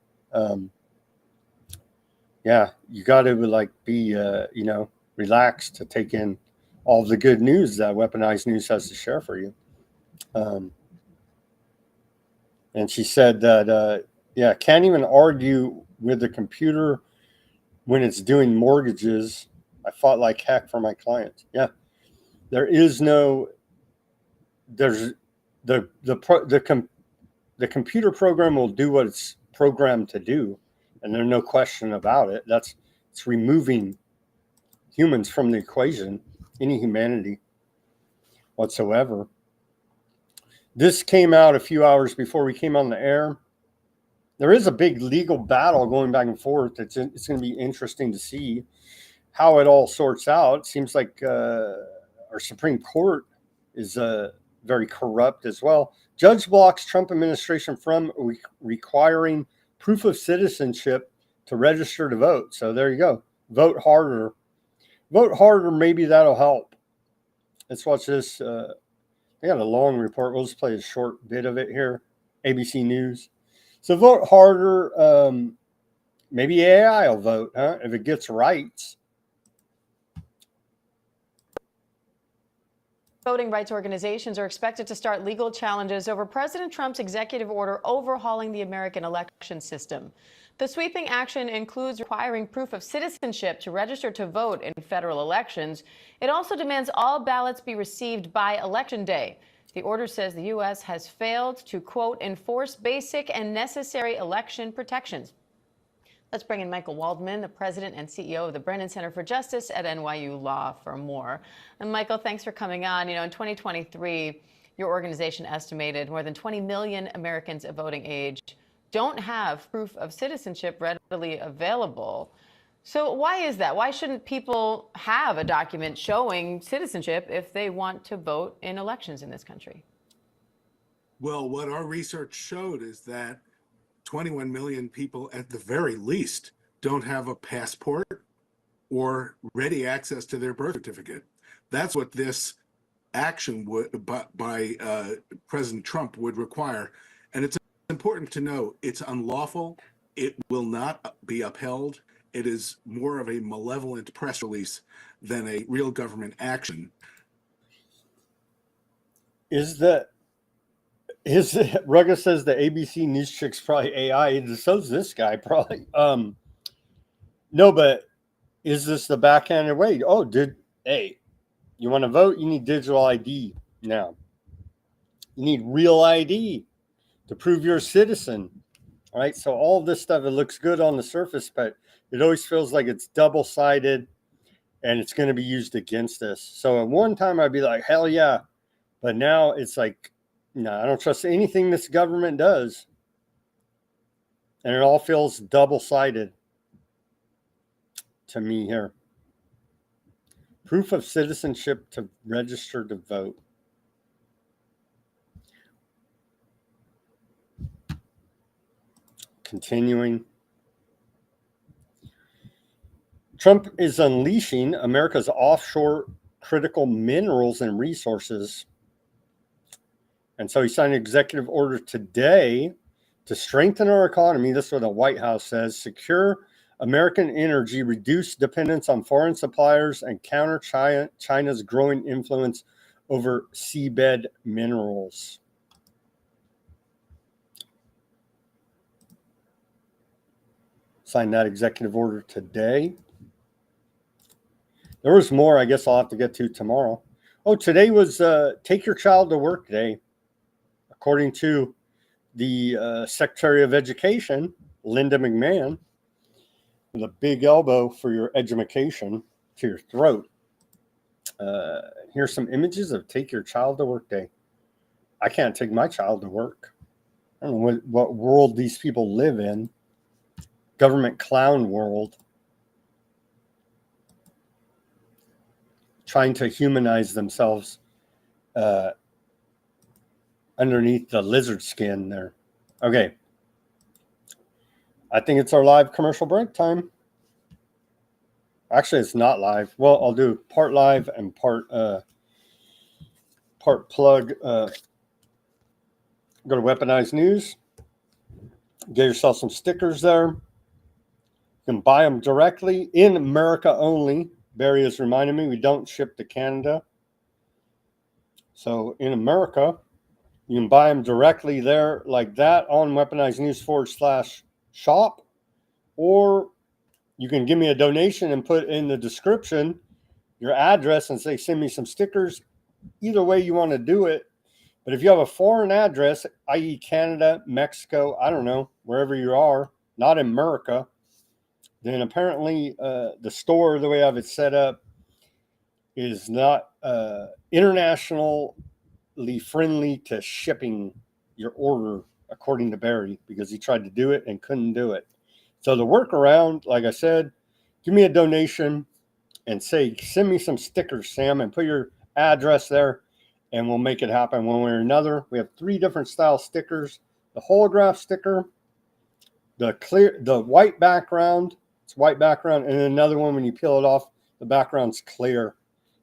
Yeah, you got to like be, relaxed to take in all the good news that Weaponized News has to share for you. And she said that, can't even argue with the computer when it's doing mortgages. I fought like heck for my clients. Yeah, there is no, there's the computer program will do what it's programmed to do, and there's no question about it. It's removing humans from the equation, any humanity whatsoever. This came out a few hours before we came on the air. There is a big legal battle going back and forth. It's going to be interesting to see how it all sorts out. It seems like our Supreme Court is very corrupt as well. Judge blocks Trump administration from requiring proof of citizenship to register to vote. So there you go. Vote harder. Vote harder. Maybe that'll help. Let's watch this. They got a long report. We'll just play a short bit of it here. ABC News. So vote harder. Maybe AI will vote, huh? If it gets rights. Voting rights organizations are expected to start legal challenges over President Trump's executive order overhauling the American election system. The sweeping action includes requiring proof of citizenship to register to vote in federal elections. It also demands all ballots be received by Election Day. The order says the U.S. has failed to, quote, enforce basic and necessary election protections. Let's bring in Michael Waldman, the president and CEO of the Brennan Center for Justice at NYU Law, for more. And Michael, thanks for coming on. In 2023, your organization estimated more than 20 million Americans of voting age don't have proof of citizenship readily available. So why is that? Why shouldn't people have a document showing citizenship if they want to vote in elections in this country? Well, what our research showed is that 21 million people at the very least don't have a passport or ready access to their birth certificate. That's what this action by President Trump would require. And it's important to note it's unlawful. It will not be upheld. It is more of a malevolent press release than a real government action. Rugged says the ABC News chick's probably AI. So's this guy probably. No, but is this the backhanded way? Oh, hey, you want to vote? You need digital ID now. You need real ID to prove you're a citizen. All right. So all this stuff, it looks good on the surface, but it always feels like it's double-sided and it's going to be used against us. So at one time I'd be like, hell yeah. But now it's like, no, I don't trust anything this government does. And it all feels double-sided to me here. Proof of citizenship to register to vote. Continuing. Trump is unleashing America's offshore critical minerals and resources. And so he signed an executive order today to strengthen our economy. This is what the White House says: secure American energy, reduce dependence on foreign suppliers, and counter China's growing influence over seabed minerals. Signed that executive order today. There was more, I guess I'll have to get to tomorrow. Oh, today was Take Your Child to Work Day. According to the Secretary of Education, Linda McMahon, with a big elbow for your education to your throat. Here's some images of Take Your Child to Work Day. I can't take my child to work. I don't know what world these people live in. Government clown world. Trying to humanize themselves underneath the lizard skin there. Okay. I think it's our live commercial break time. Actually, it's not live. Well, I'll do part live and part plug. Go to Weaponized News. Get yourself some stickers there. You can buy them directly in America only. Barry has reminded me we don't ship to Canada. So in America, you can buy them directly there like that on Weaponized News /shop. Or you can give me a donation and put in the description your address and say, send me some stickers. Either way you want to do it. But if you have a foreign address, i.e. Canada, Mexico, I don't know, wherever you are, not in America, then apparently the store, the way I have it set up, is not internationally friendly to shipping your order, according to Barry, because he tried to do it and couldn't do it. So the workaround, like I said, give me a donation and say, send me some stickers, Sam, and put your address there, and we'll make it happen one way or another. We have 3 different style stickers: the holograph sticker, the white background. It's white background, and then another one when you peel it off, the background's clear.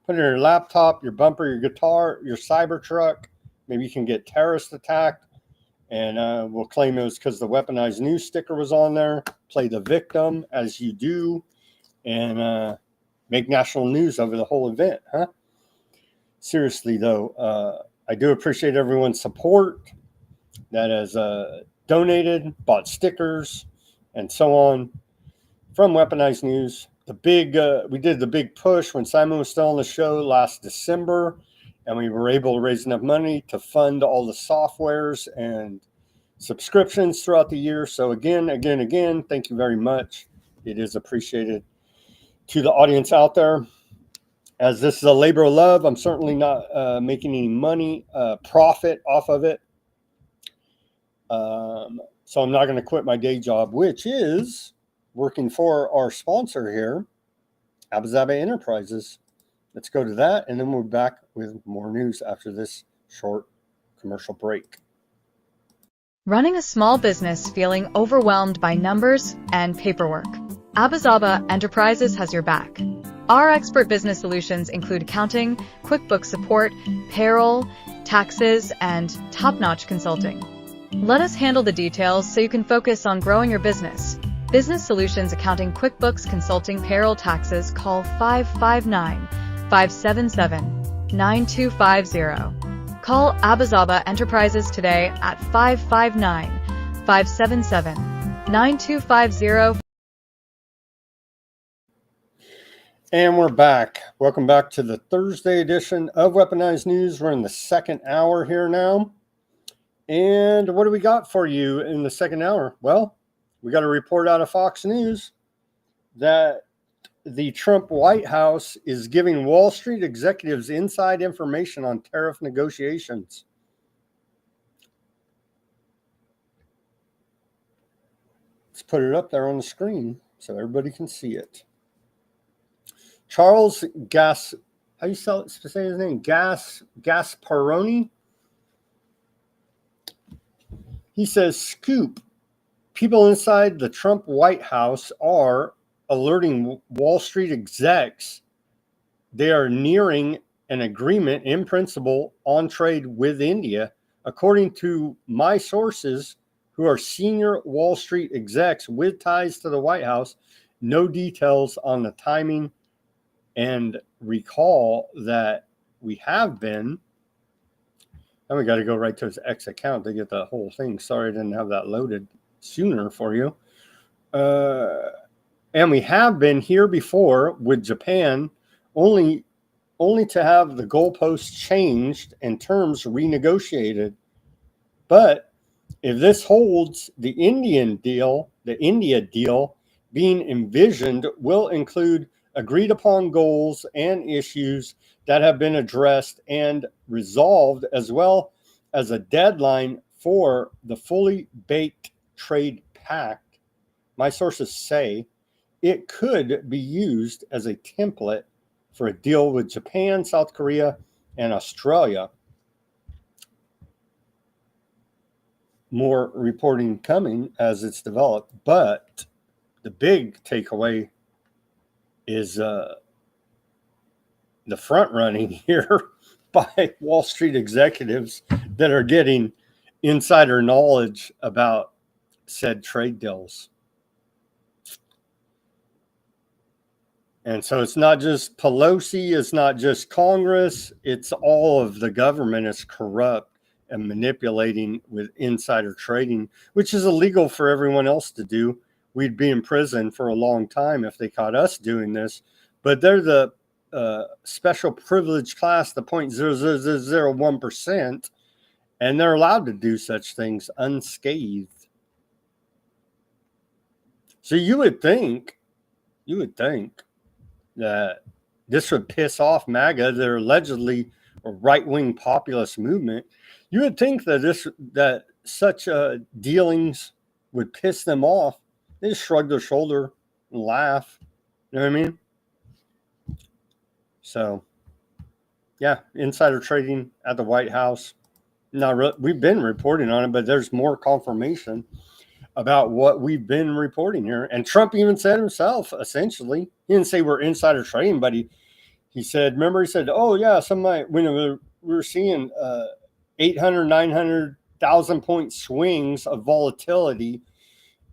Put it in your laptop, your bumper, your guitar, your Cybertruck. Maybe you can get terrorist attacked, and we'll claim it was because the Weaponized News sticker was on there. Play the victim as you do, and make national news over the whole event, huh? Seriously, though, I do appreciate everyone's support that has donated, bought stickers, and so on. From Weaponized News, we did the big push when Simon was still on the show last December, and we were able to raise enough money to fund all the softwares and subscriptions throughout the year. So again, thank you very much. It is appreciated. To the audience out there, as this is a labor of love, I'm certainly not making any money, profit off of it. So I'm not going to quit my day job, which is working for our sponsor here, Abu Dhabi Enterprises. Let's go to that, and then we're back with more news after this short commercial break. Running a small business feeling overwhelmed by numbers and paperwork? Abu Dhabi Enterprises has your back. Our expert business solutions include accounting, QuickBooks support, payroll, taxes, and top-notch consulting. Let us handle the details so you can focus on growing your business. Business Solutions Accounting, QuickBooks, Consulting, Payroll, Taxes. Call 559-577-9250. Call Abu Dhabi Enterprises today at 559-577-9250. And we're back. Welcome back to the Thursday edition of Weaponized News. We're in the second hour here now. And what do we got for you in the second hour? Well, we got a report out of Fox News that the Trump White House is giving Wall Street executives inside information on tariff negotiations. Let's put it up there on the screen so everybody can see it. Charles Gas, how do you say his name? Gasparoni. He says, scoop, people inside the Trump White House are alerting Wall Street execs they are nearing an agreement in principle on trade with India. According to my sources, who are senior Wall Street execs with ties to the White House, no details on the timing. And recall that we have been, and we got to go right to his X account to get the whole thing. Sorry, I didn't have that loaded sooner for you. And we have been here before with Japan, only to have the goalposts changed and terms renegotiated. But if this holds, the India deal being envisioned will include agreed upon goals and issues that have been addressed and resolved, as well as a deadline for the fully baked trade pact. My sources say it could be used as a template for a deal with Japan, South Korea, and Australia. More reporting coming as it's developed, but the big takeaway is the front running here by Wall Street executives that are getting insider knowledge about said trade deals. And so it's not just Pelosi, it's not just Congress, it's all of the government is corrupt and manipulating with insider trading, which is illegal for everyone else to do. We'd be in prison for a long time if they caught us doing this, but they're the special privileged class, the 0.0001%, and they're allowed to do such things unscathed. So you would think that this would piss off MAGA, they're allegedly a right-wing populist movement. You would think that such dealings would piss them off. They just shrug their shoulder and laugh. You know what I mean? So, yeah, insider trading at the White House. We've been reporting on it, but there's more confirmation about what we've been reporting here. And Trump even said himself, essentially, he didn't say we're insider trading, but he said, remember, he said, oh, yeah, when we were seeing 800, 900,000 point swings of volatility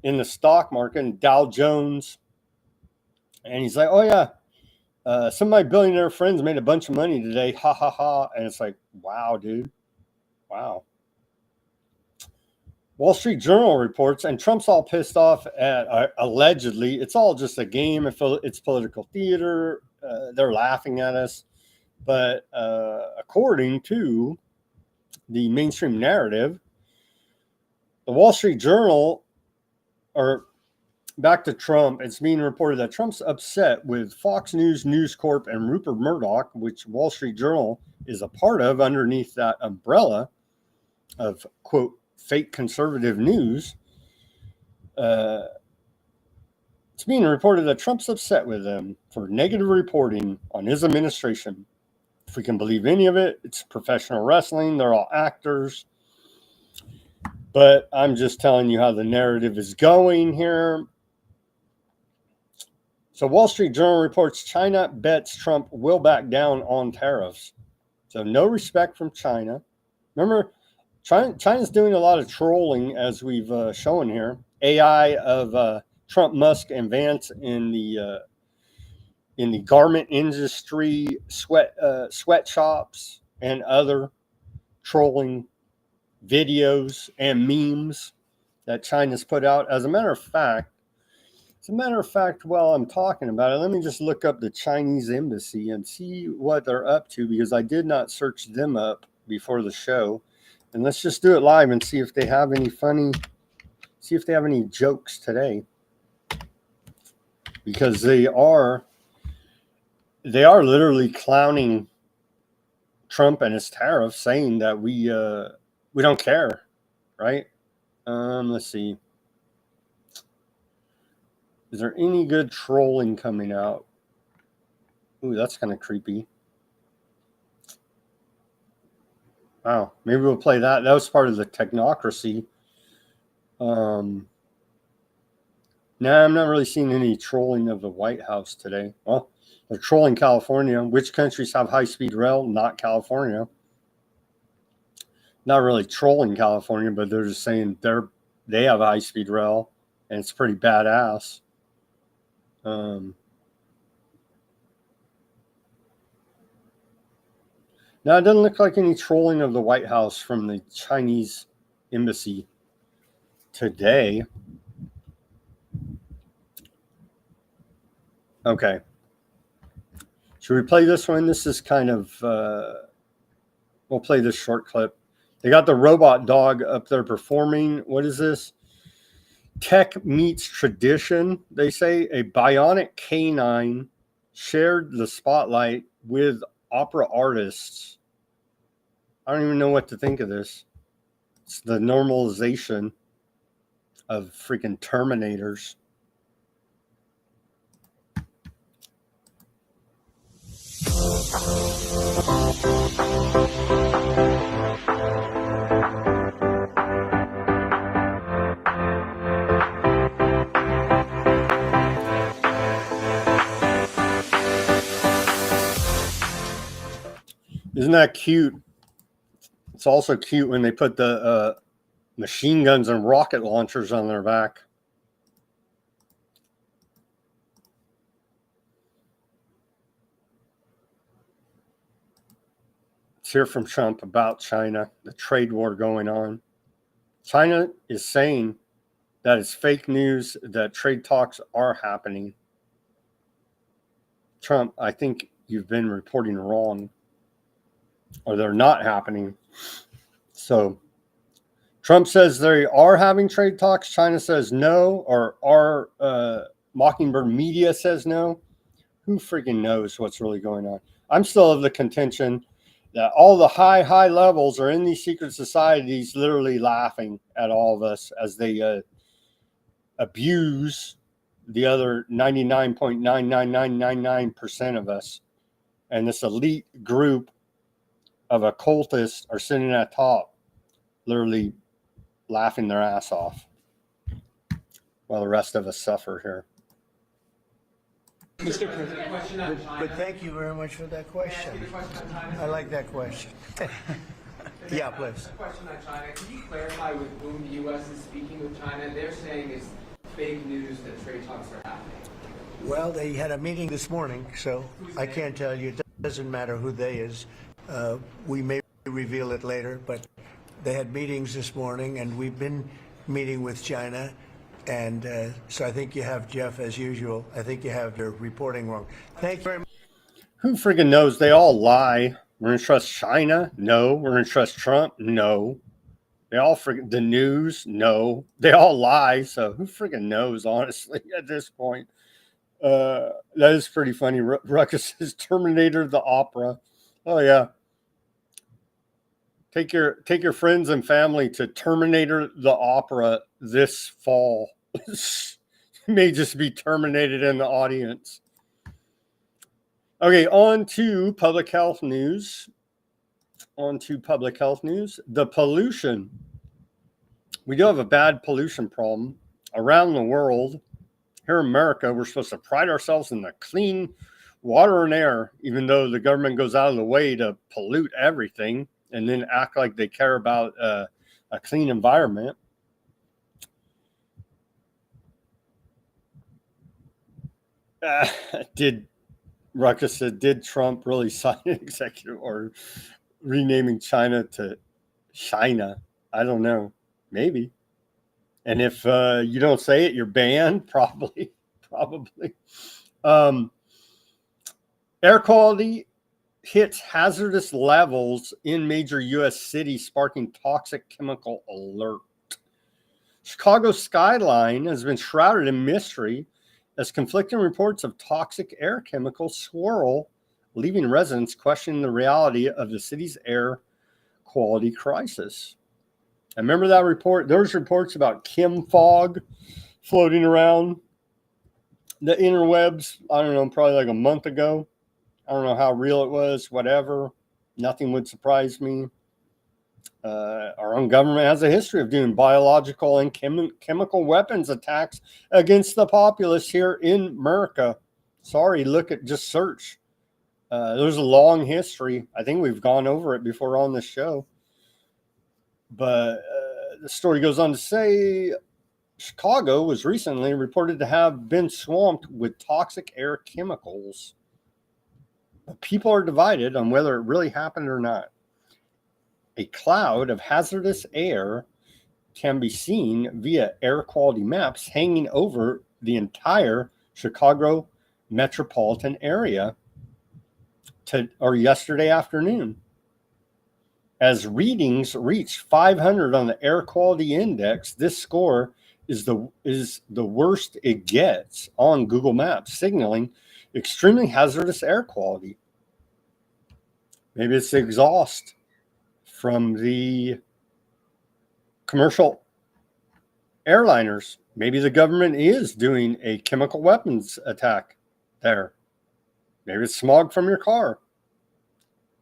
in the stock market and Dow Jones. And he's like, oh, yeah, some of my billionaire friends made a bunch of money today. Ha, ha, ha. And it's like, wow, dude. Wow. Wall Street Journal reports, and Trump's all pissed off at allegedly. It's all just a game. It's political theater. They're laughing at us. But according to the mainstream narrative, the Wall Street Journal, or back to Trump, it's being reported that Trump's upset with Fox News, News Corp, and Rupert Murdoch, which Wall Street Journal is a part of underneath that umbrella of, quote, fake conservative news. It's being reported that Trump's upset with them for negative reporting on his administration. If we can believe any of it, it's professional wrestling. They're all actors. But I'm just telling you how the narrative is going here. So Wall Street Journal reports China bets Trump will back down on tariffs. So no respect from China. Remember, China's doing a lot of trolling, as we've shown here. AI of Trump, Musk, and Vance in the garment industry, sweatshops, and other trolling videos and memes that China's put out. As a matter of fact, while I'm talking about it, let me just look up the Chinese embassy and see what they're up to, because I did not search them up before the show. And let's just do it live and see if they have any jokes today. Because they are literally clowning Trump and his tariffs, saying that we don't care, right? Let's see. Is there any good trolling coming out? Ooh, that's kind of creepy. Wow, maybe we'll play that. That was part of the technocracy. No, I'm not really seeing any trolling of the White House today. Well, they're trolling California. Which countries have high-speed rail? Not California. Not really trolling California, but they're just saying they have high-speed rail, and it's pretty badass. Now, it doesn't look like any trolling of the White House from the Chinese embassy today. Okay. Should we play this one? This is kind of, we'll play this short clip. They got the robot dog up there performing. What is this? Tech meets tradition. They say a bionic canine shared the spotlight with opera artists. I don't even know what to think of this. It's the normalization of freaking Terminators. Isn't that cute? It's also cute when they put the machine guns and rocket launchers on their back. Let's hear from Trump about China, the trade war going on. China is saying that it's fake news, that trade talks are happening. Trump, I think you've been reporting wrong, or they're not happening. So Trump says they are having trade talks. China says no, or our Mockingbird media says no. Who freaking knows what's really going on? I'm still of the contention that all the high levels are in these secret societies literally laughing at all of us as they abuse the other 99.99999% of us. And this elite group of occultists are sitting at top, literally laughing their ass off while the rest of us suffer here. Mr. President, but thank you very much for that question. I like that question. Yeah, please. A question on China. Can you clarify with whom the U.S. is speaking with China? They're saying it's fake news that trade talks are happening. Well, they had a meeting this morning, so I can't tell you. It doesn't matter who they is. We may reveal it later, but they had meetings this morning, and we've been meeting with China. And so I think you have, Jeff, as usual, I think you have your reporting wrong. Thank you very much. Who friggin' knows? They all lie. We're going to trust China? No. We're going to trust Trump? No. They all friggin' the news? No. They all lie. So who friggin' knows, honestly, at this point? That is pretty funny. Ruckus says Terminator the Opera. Oh, yeah. Take your friends and family to Terminator the Opera this fall. You may just be terminated in the audience. Okay, on to public health news. The pollution. We do have a bad pollution problem around the world. Here in America, we're supposed to pride ourselves in the clean water and air, even though the government goes out of the way to pollute everything and then act like they care about a clean environment. Ruckus said, did Trump really sign an executive order renaming China to China? I don't know. Maybe. And if you don't say it, you're banned. Probably. Air quality hits hazardous levels in major U.S. cities, sparking toxic chemical alert. Chicago's skyline has been shrouded in mystery as conflicting reports of toxic air chemicals swirl, leaving residents questioning the reality of the city's air quality crisis. I remember that report. There's reports about Kim fog floating around the interwebs, I don't know, probably like a month ago. I don't know how real it was, whatever. Nothing would surprise me. Our own government has a history of doing biological and chemical weapons attacks against the populace here in America. Sorry, just search. There's a long history. I think we've gone over it before on this show. But the story goes on to say Chicago was recently reported to have been swamped with toxic air chemicals. But people are divided on whether it really happened or not. A cloud of hazardous air can be seen via air quality maps hanging over the entire Chicago metropolitan area yesterday afternoon. As readings reached 500 on the air quality index, this score is the worst it gets on Google Maps, signaling extremely hazardous air quality. Maybe it's the exhaust from the commercial airliners. Maybe the government is doing a chemical weapons attack there. Maybe it's smog from your car.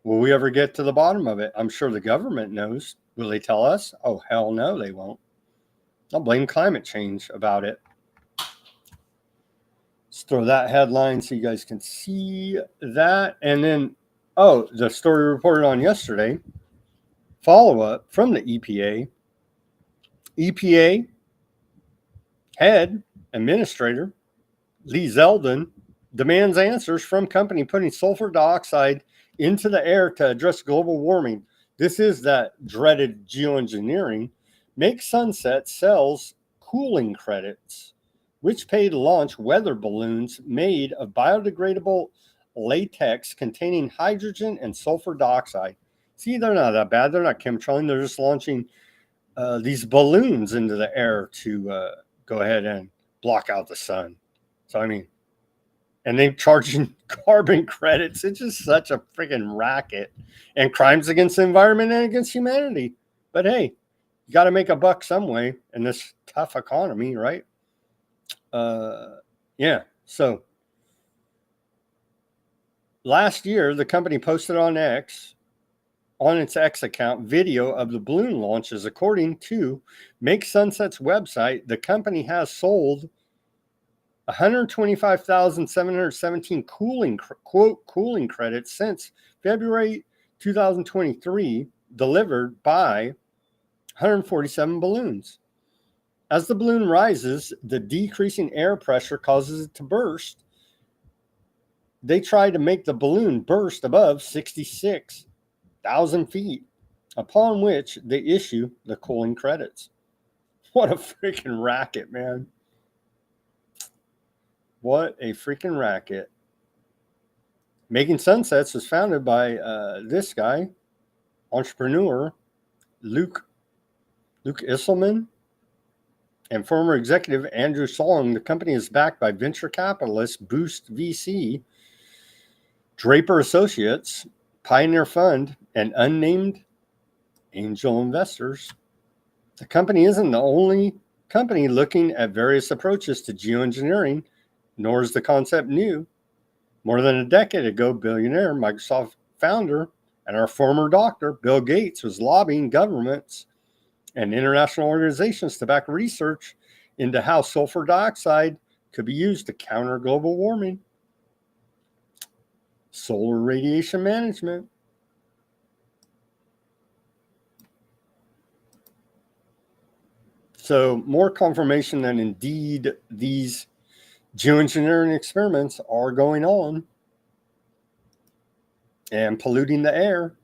Will we ever get to the bottom of it? I'm sure the government knows. Will they tell us? Oh, hell no, they won't. I'll blame climate change about it. Let's throw that headline so you guys can see that. And then, the story reported on yesterday, follow-up from the EPA. EPA head administrator Lee Zeldin demands answers from company putting sulfur dioxide into the air to address global warming. This is that dreaded geoengineering. Make Sunset sells cooling credits, which pay to launch weather balloons made of biodegradable latex containing hydrogen and sulfur dioxide. See, they're not that bad. They're not chemtrailing. They're just launching these balloons into the air to go ahead and block out the sun. So, I mean, and they're charging carbon credits. It's just such a freaking racket, and crimes against the environment and against humanity. But hey, you got to make a buck some way in this tough economy, right? Yeah. So last year, the company posted on its X account, video of the balloon launches. According to Make Sunset's website, the company has sold 125,717 cooling credits since February 2023, delivered by 147 balloons. As the balloon rises, the decreasing air pressure causes it to burst. They try to make the balloon burst above 66,000 feet, upon which they issue the cooling credits. What a freaking racket, man. What a freaking racket. Making Sunsets was founded by this guy, entrepreneur, Luke Isselman, and former executive Andrew Solomon. The company is backed by venture capitalist Boost VC, Draper Associates, Pioneer Fund, and unnamed angel investors. The company isn't the only company looking at various approaches to geoengineering, nor is the concept new. More than a decade ago, billionaire, Microsoft founder, and our former doctor, Bill Gates, was lobbying governments and international organizations to back research into how sulfur dioxide could be used to counter global warming. Solar radiation management. So more confirmation that indeed these geoengineering experiments are going on and polluting the air.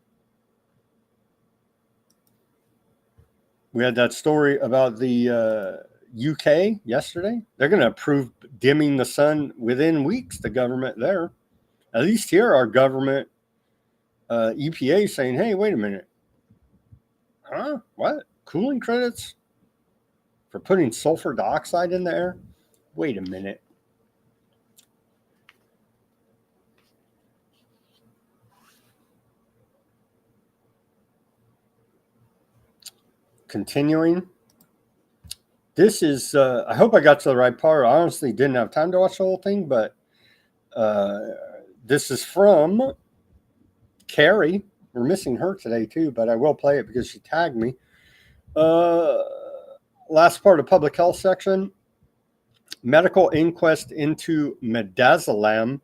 We had that story about the UK yesterday. They're going to approve dimming the sun within weeks, the government there. At least here, our government, EPA, saying, hey, wait a minute. Huh? What? Cooling credits for putting sulfur dioxide in the air? Wait a minute. Continuing. This is, I hope I got to the right part. I honestly didn't have time to watch the whole thing, but this is from Carrie. We're missing her today too, but I will play it because she tagged me. Last part of public health section. Medical inquest into midazolam,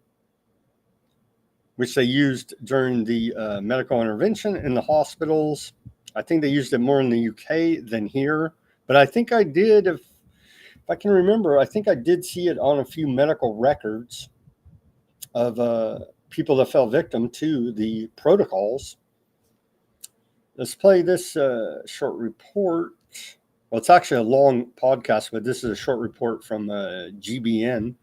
which they used during the medical intervention in the hospitals. I think they used it more in the UK than here. But I think I did, if I can remember, I think I did see it on a few medical records of people that fell victim to the protocols. Let's play this short report. Well, it's actually a long podcast, but this is a short report from GBN.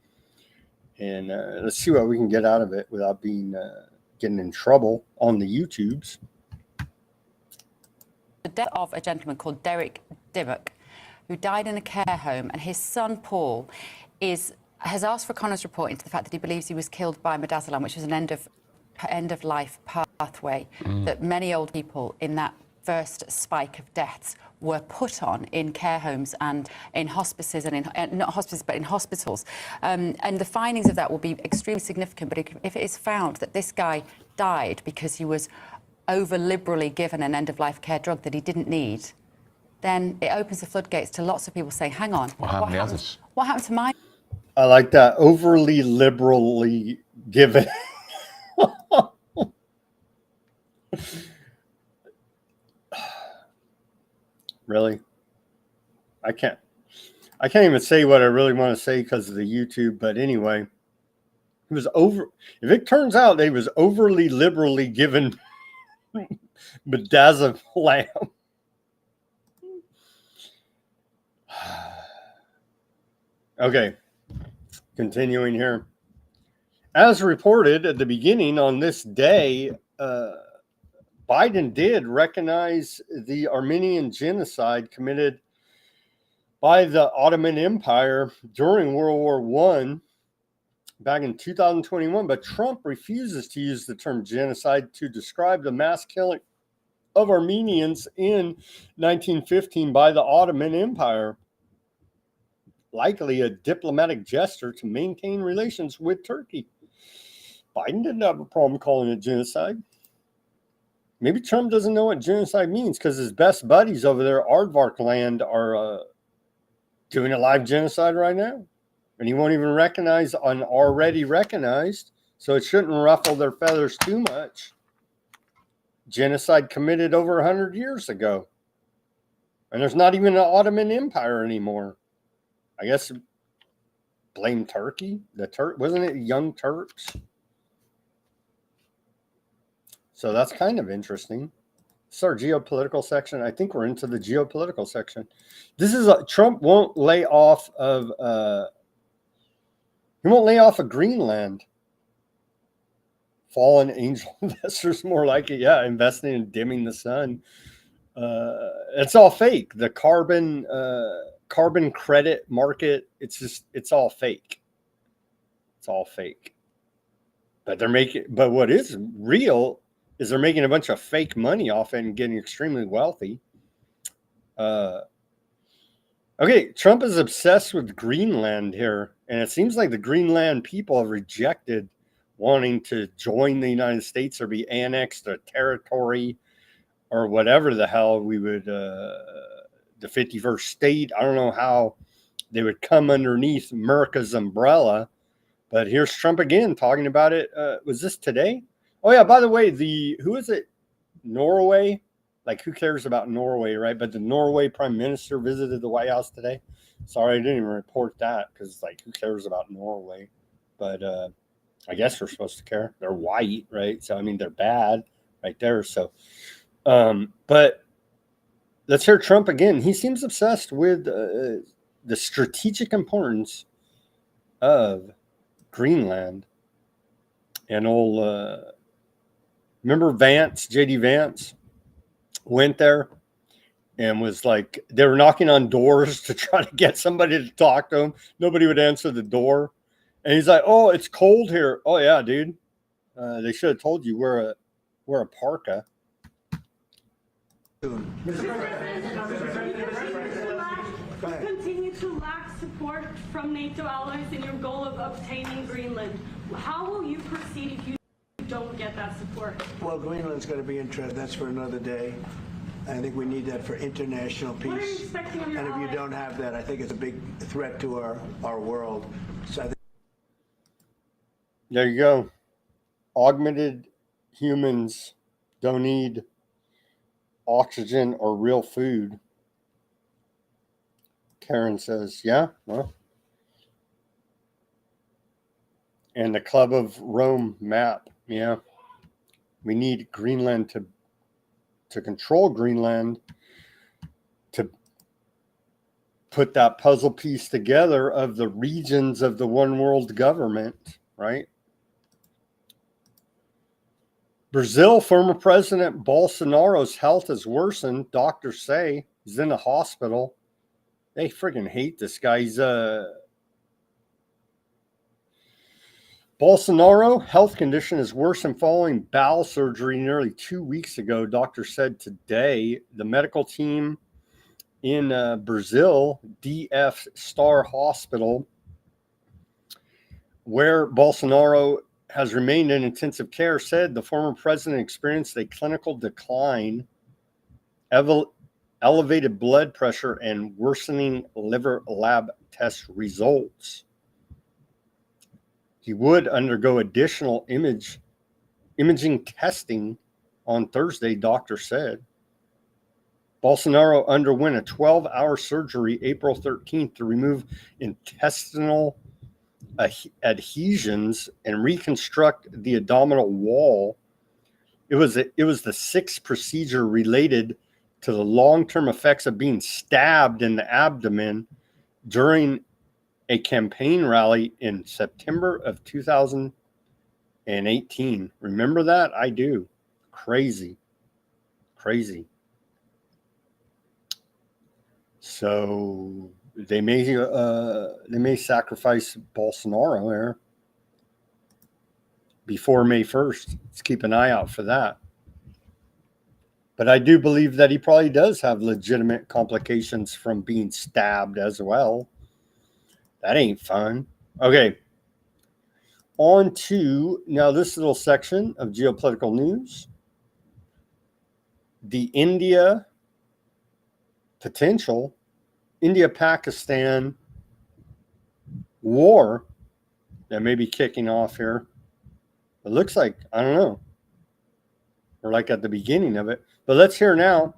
And let's see what we can get out of it without being getting in trouble on the YouTubes. The death of a gentleman called Derek Dimmock, who died in a care home, and his son Paul has asked for a coroner's report into the fact that he believes he was killed by midazolam, which was an end of life pathway that many old people in that first spike of deaths were put on in care homes and in hospices and in not hospices but in hospitals, and the findings of that will be extremely significant. But if it is found that this guy died because he was over liberally given an end-of-life care drug that he didn't need, then it opens the floodgates to lots of people saying, hang on, what happened to my... I like that. Overly liberally given. Really? I can't even say what I really want to say because of the YouTube, but anyway, it was if it turns out that he was overly liberally given midazolam. Okay, continuing here. As reported at the beginning on this day, Biden did recognize the Armenian genocide committed by the Ottoman Empire during World War I back in 2021, but Trump refuses to use the term genocide to describe the mass killing of Armenians in 1915 by the Ottoman Empire, likely a diplomatic gesture to maintain relations with Turkey. Biden didn't have a problem calling it genocide. Maybe Trump doesn't know what genocide means because his best buddies over there, Aardvark land, are doing a live genocide right now. And he won't even recognize an already recognized, so it shouldn't ruffle their feathers too much. Genocide committed over 100 years ago. And there's not even an Ottoman Empire anymore. I guess blame Turkey. Wasn't it Young Turks? So that's kind of interesting. It's our geopolitical section. I think we're into the geopolitical section. This is Trump won't lay off of Greenland. Fallen angel investors, more like it. Yeah, investing in dimming the sun. It's all fake. The carbon credit market. It's all fake. It's all fake. But what is real is they're making a bunch of fake money off it and getting extremely wealthy. Okay, Trump is obsessed with Greenland here, and it seems like the Greenland people have rejected wanting to join the United States or be annexed a territory or whatever the hell we would, the 51st state. I don't know how they would come underneath America's umbrella, but here's Trump again talking about it. Was this today? Oh yeah, by the way, who is it? Norway? Like, who cares about Norway, right? But the Norway prime minister visited the White House today. Sorry, I didn't even report that because, like, who cares about Norway? But I guess we're supposed to care. They're white, right? So, I mean, they're bad right there. So, but let's hear Trump again. He seems obsessed with the strategic importance of Greenland. And remember Vance, JD Vance? Went there and was like, they were knocking on doors to try to get somebody to talk to him. Nobody would answer the door. And he's like, oh, it's cold here. Oh, yeah, dude. They should have told you wear a parka. Continue to lack support from NATO allies in your goal of obtaining Greenland. How will you proceed if you don't get that support? Well, Greenland's going to be interesting. That's for another day. I think we need that for international peace. What are you expecting of your And if you allies? don't have that, I think it's a big threat to our world. So I think There you go. Augmented humans don't need oxygen or real food. Karen says, yeah, well. And the Club of Rome map, yeah. We need Greenland to control Greenland, to put that puzzle piece together of the regions of the one world government, right? Brazil, former President Bolsonaro's health has worsened. Doctors say he's in the hospital. They friggin' hate this guy. He's Bolsonaro health condition is worsened following bowel surgery nearly 2 weeks ago. Doctors said today. The medical team in Brazil, DF Star Hospital, where Bolsonaro has remained in intensive care, said the former president experienced a clinical decline, elevated blood pressure, and worsening liver lab test results. He would undergo additional imaging testing on Thursday, doctors said. Bolsonaro underwent a 12-hour surgery April 13th to remove intestinal adhesions and reconstruct the abdominal wall. It was the sixth procedure related to the long-term effects of being stabbed in the abdomen during a campaign rally in September of 2018. Remember that? I do. Crazy. So they may sacrifice Bolsonaro there before May 1st. Let's keep an eye out for that. But I do believe that he probably does have legitimate complications from being stabbed as well. That ain't fun. Okay. On to now this little section of geopolitical news. The potential India-Pakistan war that may be kicking off here. It looks like, I don't know, we're like at the beginning of it. But let's hear now.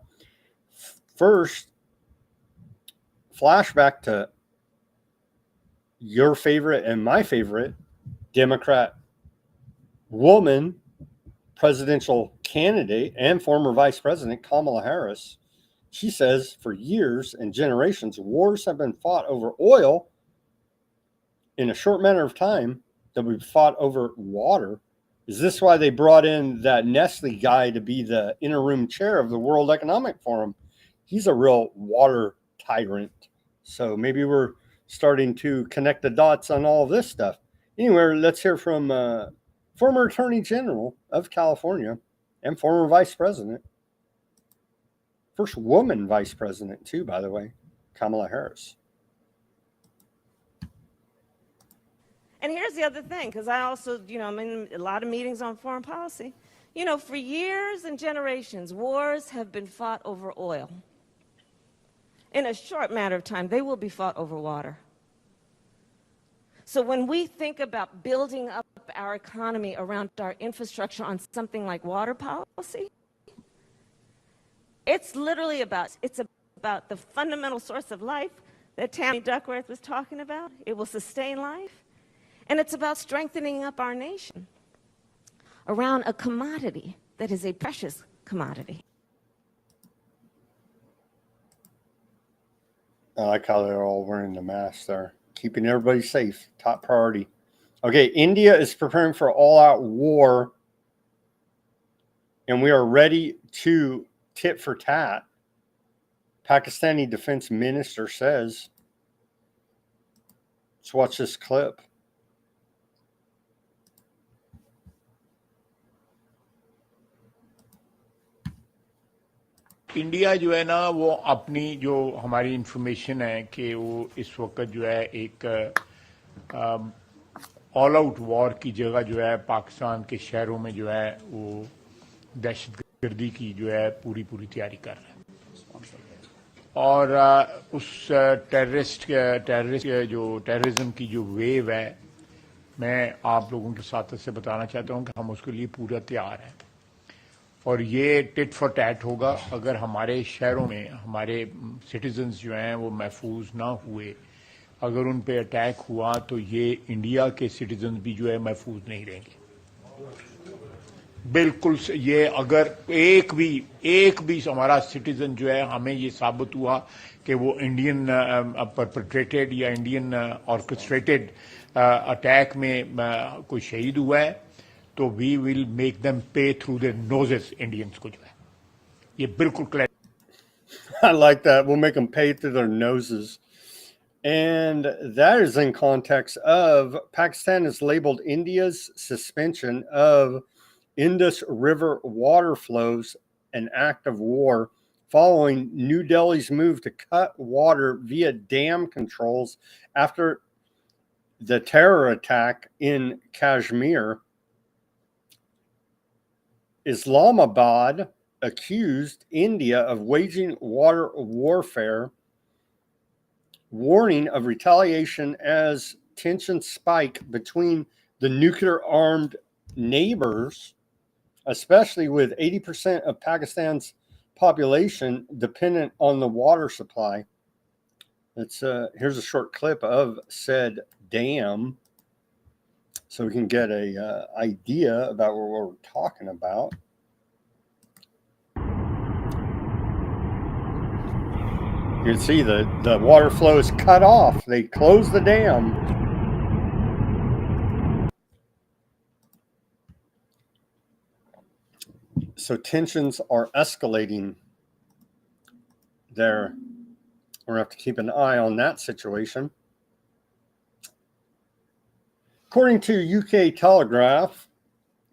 First, flashback to your favorite and my favorite Democrat woman presidential candidate and former Vice President Kamala Harris. She says for years and generations, wars have been fought over oil. In a short matter of time, that we've fought over water. Is this why they brought in that Nestle guy to be the interim chair of the World Economic Forum? He's a real water tyrant. So maybe we're starting to connect the dots on all of this stuff. Anyway, let's hear from former Attorney General of California and former Vice President. First woman Vice President, too, by the way, Kamala Harris. And here's the other thing, because I also, I'm in a lot of meetings on foreign policy. For years and generations, wars have been fought over oil. In a short matter of time, they will be fought over water. So when we think about building up our economy around our infrastructure on something like water policy, it's literally about the fundamental source of life that Tammy Duckworth was talking about. It will sustain life. And it's about strengthening up our nation around a commodity that is a precious commodity. I like how they're all wearing the masks there. Keeping everybody safe, top priority. Okay, India is preparing for all-out war, and we are ready to tit for tat. Pakistani defense minister says. Let's watch this clip. India जो है ना वो अपनी जो हमारी information है कि वो इस वक्त जो है एक ऑल आउट वॉर की जगह जो है पाकिस्तान के शहरों में जो है वो दहशतगर्दी की जो है पूरी तैयारी कर रहा है और उस टेररिज्म की जो वेव है मैं आप लोगों के साथ से बताना चाहता हूं कि हम उसके लिए पूरा तैयार हैं और ये टिट फॉर टैट होगा अगर हमारे शहरों में हमारे सिटीजन्स जो हैं वो महफूज ना हुए अगर उन पे अटैक हुआ तो ये इंडिया के सिटीजन्स भी जो है महफूज नहीं रहेंगे बिल्कुल ये अगर एक भी हमारा सिटीजन जो है हमें ये साबित हुआ कि वो इंडियन परपेट्रेटेड या इंडियन ऑर्केस्ट्रेटेड अटैक में कोई शहीद हुआ है तो वी विल मेक देम पे थ्रू देयर नोजेस इंडियंस को जो है ये बिल्कुल clear I like that. We'll make them pay through their noses. And that is in context of Pakistan has labeled India's suspension of Indus River water flows an act of war following New Delhi's move to cut water via dam controls after the terror attack in Kashmir. Islamabad accused India of waging water warfare, warning of retaliation as tensions spike between the nuclear-armed neighbors, especially with 80% of Pakistan's population dependent on the water supply. Here's a short clip of said dam so we can get a idea about what we're talking about. You can see the water flow is cut off. They closed the dam. So tensions are escalating there. We're going to have to keep an eye on that situation. According to UK Telegraph,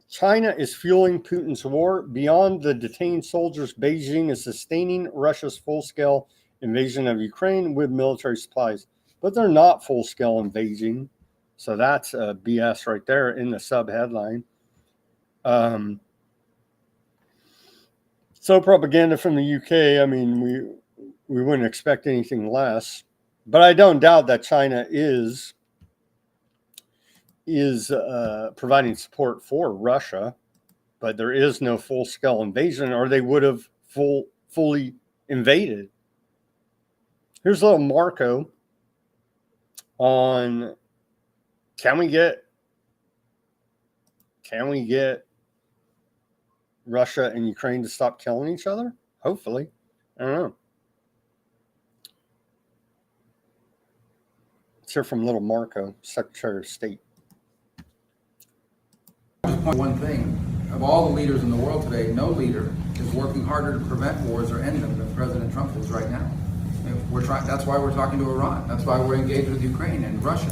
China is fueling Putin's war. Beyond the detained soldiers, Beijing is sustaining Russia's full-scale invasion of Ukraine with military supplies. But they're not full-scale invasion. So that's BS right there in the sub-headline. So propaganda from the UK, I mean, we wouldn't expect anything less. But I don't doubt that China is providing support for Russia, but there is no full-scale invasion, or they would have fully invaded. Here's a little Marco on can we get Russia and Ukraine to stop killing each other? Hopefully. I don't know. Let's hear from Little Marco, Secretary of State. One thing, of all the leaders in the world today, no leader is working harder to prevent wars or end them than President Trump is right now. That's why we're talking to Iran. That's why we're engaged with Ukraine and Russia.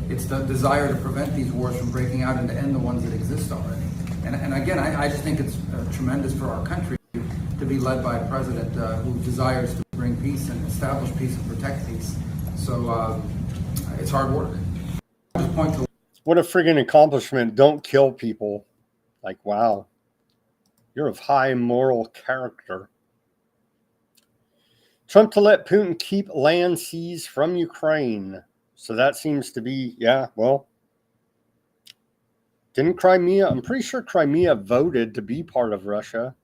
It's the desire to prevent these wars from breaking out and to end the ones that exist already. And again, I just think it's tremendous for our country to be led by a president who desires to bring peace and establish peace and protect peace. So it's hard work. What a friggin' accomplishment. Don't kill people. Like, wow. You're of high moral character. Trump to let Putin keep land seized from Ukraine. So that seems to be, yeah, well, didn't Crimea, I'm pretty sure Crimea voted to be part of Russia.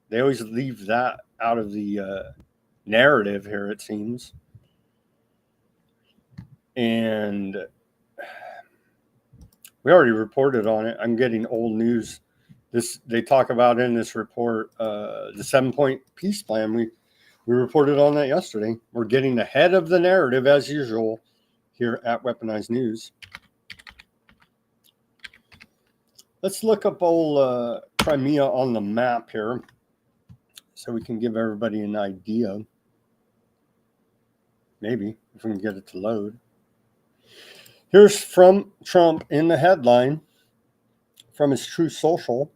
They always leave that out of the narrative here, it seems. And we already reported on it. I'm getting old news. They talk about in this report the 7-point peace plan. We reported on that yesterday. We're getting ahead of the narrative as usual here at Weaponized News. Let's look up old Crimea on the map here so we can give everybody an idea. Maybe if we can get it to load. Here's from Trump in the headline from his Truth Social.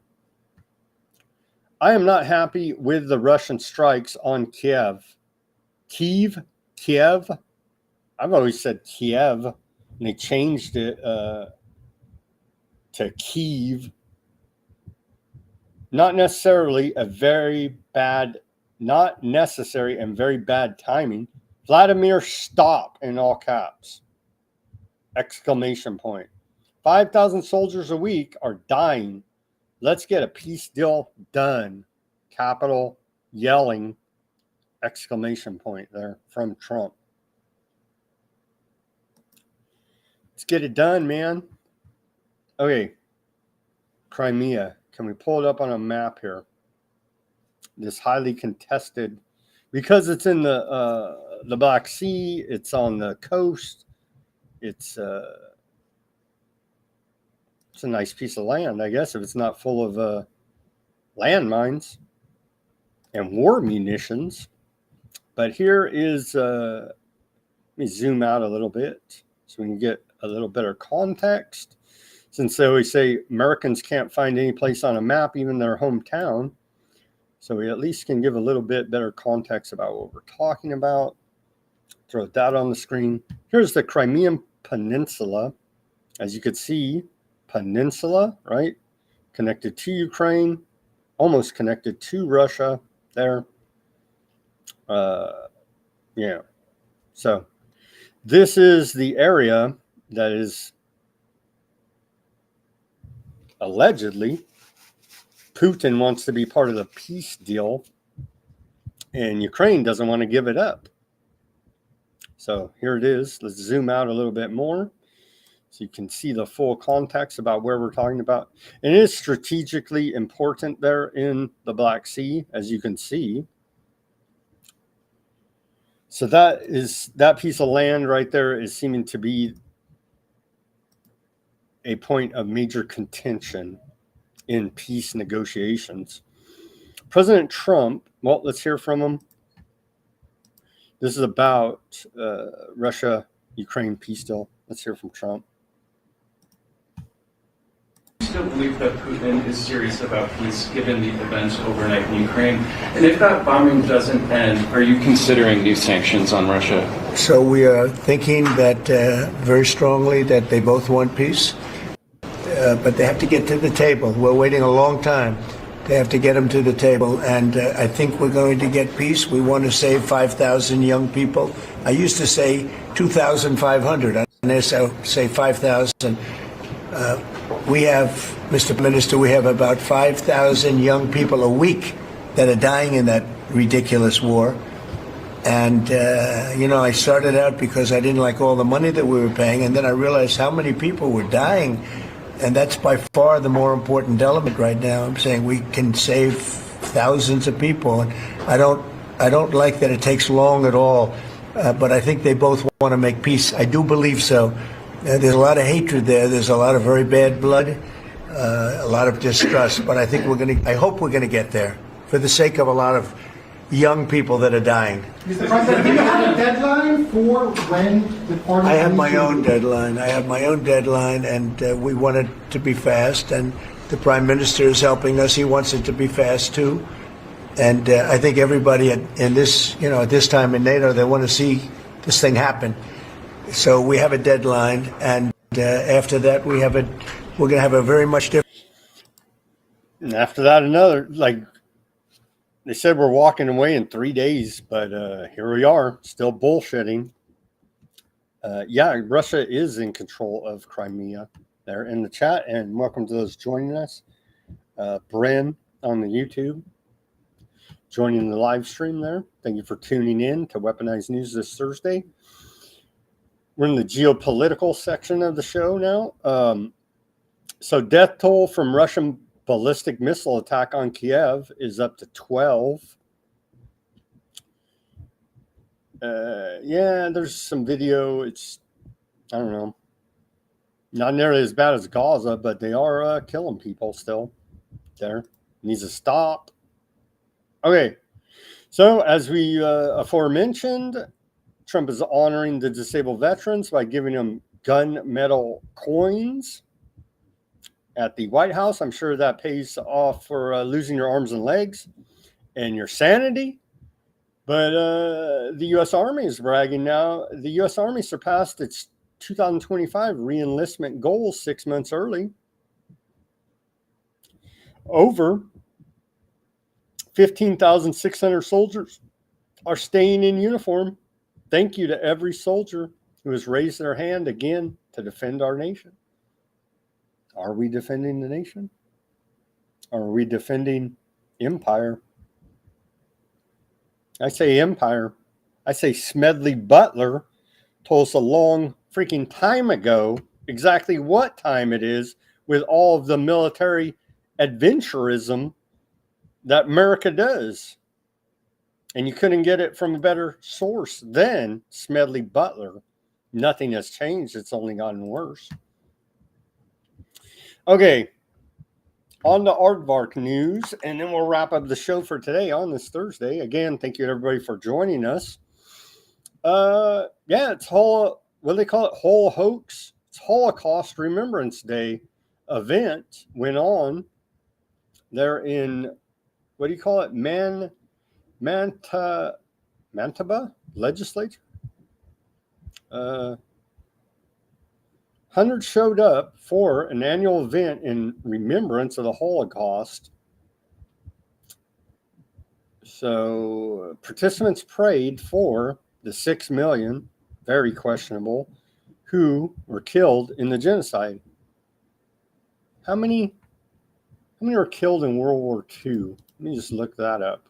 I am not happy with the Russian strikes on Kiev. Kiev? I've always said Kiev, and they changed it to Kiev. Not necessarily and very bad timing. Vladimir, stop, in all caps. Exclamation point. 5,000 soldiers a week are dying. Let's get a peace deal done. Capital yelling. Exclamation point there from Trump. Let's get it done, man. Okay. Crimea. Can we pull it up on a map here? This highly contested, because it's in the Black Sea, it's on the coast. It's a nice piece of land, I guess, if it's not full of landmines and war munitions. But here is, let me zoom out a little bit so we can get a little better context. Since they always say Americans can't find any place on a map, even their hometown. So we at least can give a little bit better context about what we're talking about. Throw that on the screen. Here's the Crimean Peninsula. As you could see, peninsula, right? Connected to Ukraine, almost connected to Russia there. Yeah. So this is the area that is allegedly Putin wants to be part of the peace deal, and Ukraine doesn't want to give it up. So here it is. Let's zoom out a little bit more so you can see the full context about where we're talking about. And it is strategically important there in the Black Sea, as you can see. So that piece of land right there is seeming to be a point of major contention in peace negotiations. President Trump, well, let's hear from him. This is about Russia-Ukraine peace deal. Let's hear from Trump. I still believe that Putin is serious about peace given the events overnight in Ukraine. And if that bombing doesn't end, are you considering new sanctions on Russia? So we are thinking that very strongly that they both want peace, but they have to get to the table. We're waiting a long time. They have to get them to the table, and I think we're going to get peace. We want to save 5,000 young people. I used to say 2,500. I now say 5,000. We have, Mr. Minister, we have about 5,000 young people a week that are dying in that ridiculous war. And, I started out because I didn't like all the money that we were paying, and then I realized how many people were dying And that's by far the more important element right now. I'm saying we can save thousands of people. And I don't like that it takes long at all. But I think they both want to make peace. I do believe so. There's a lot of hatred there. There's a lot of very bad blood, a lot of distrust. But I think I hope we're going to get there for the sake of a lot of young people that are dying. Mr. President, do you have a deadline for when the party? I have my own deadline. And we want it to be fast. And the Prime Minister is helping us. He wants it to be fast too. And I think everybody in this, at this time in NATO, they want to see this thing happen. So we have a deadline, and after that, we're going to have a very much different. And after that, another, like they said, we're walking away in 3 days, but here we are, still bullshitting. Yeah, Russia is in control of Crimea. There in the chat, and welcome to those joining us. Bren on the YouTube, joining the live stream there. Thank you for tuning in to Weaponized News this Thursday. We're in the geopolitical section of the show now. So death toll from Russian ballistic missile attack on Kiev is up to 12. Yeah, there's some video. It's, I don't know, not nearly as bad as Gaza, but they are killing people still there. Needs to stop. Okay, so as we aforementioned, Trump is honoring the disabled veterans by giving them gunmetal coins at the White House. I'm sure that pays off for losing your arms and legs and your sanity. But the U.S. Army is bragging now. The U.S. Army surpassed its 2025 re-enlistment goal 6 months early. Over 15,600 soldiers are staying in uniform. Thank you to every soldier who has raised their hand again to defend our nation. Are we defending the nation? Are we defending empire? I say empire. I say Smedley Butler told us a long freaking time ago exactly what time it is with all of the military adventurism that America does. And you couldn't get it from a better source than Smedley Butler. Nothing has changed. It's only gotten worse. Okay. On to Aardvark news, and then we'll wrap up the show for today on this Thursday. Again, thank you everybody for joining us. Yeah, it's what do they call it? Whole hoax. It's Holocaust Remembrance Day event went on there in, what do you call it? Manitoba legislature. Hundreds showed up for an annual event in remembrance of the Holocaust. So participants prayed for the 6 million, very questionable, who were killed in the genocide. How many were killed in World War II? Let me just look that up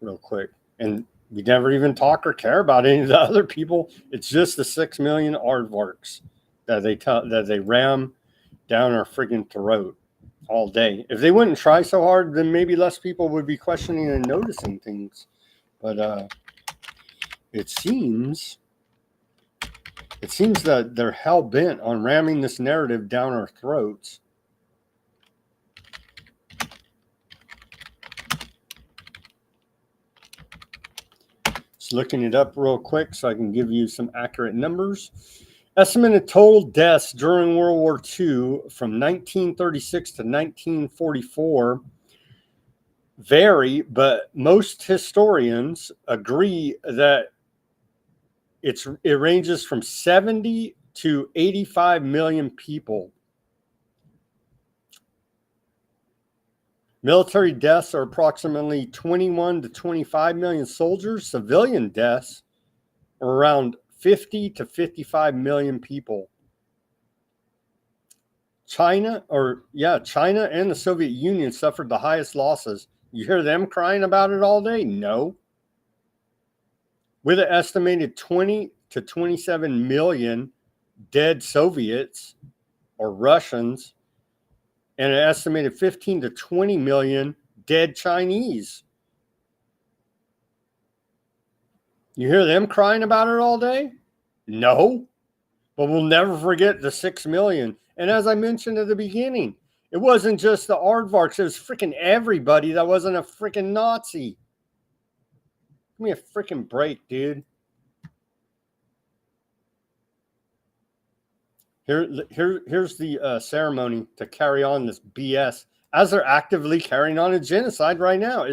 real quick. And we never even talk or care about any of the other people. It's just the 6 million aardvarks that they ram down our friggin' throat all day. If they wouldn't try so hard, then maybe less people would be questioning and noticing things. But it seems that they're hell bent on ramming this narrative down our throats. Just looking it up real quick so I can give you some accurate numbers. Estimated total deaths during World War II from 1936 to 1944 vary, but most historians agree that it ranges from 70 to 85 million people. Military deaths are approximately 21 to 25 million soldiers. Civilian deaths are around 50 to 55 million people. China and the Soviet Union suffered the highest losses. You hear them crying about it all day? No. With an estimated 20 to 27 million dead Soviets or Russians and an estimated 15 to 20 million dead Chinese. You hear them crying about it all day? No, but we'll never forget the 6 million. And as I mentioned at the beginning, it wasn't just the Aardvarks, it was freaking everybody that wasn't a freaking Nazi. Give me a freaking break, dude. Here's the ceremony to carry on this BS as they're actively carrying on a genocide right now.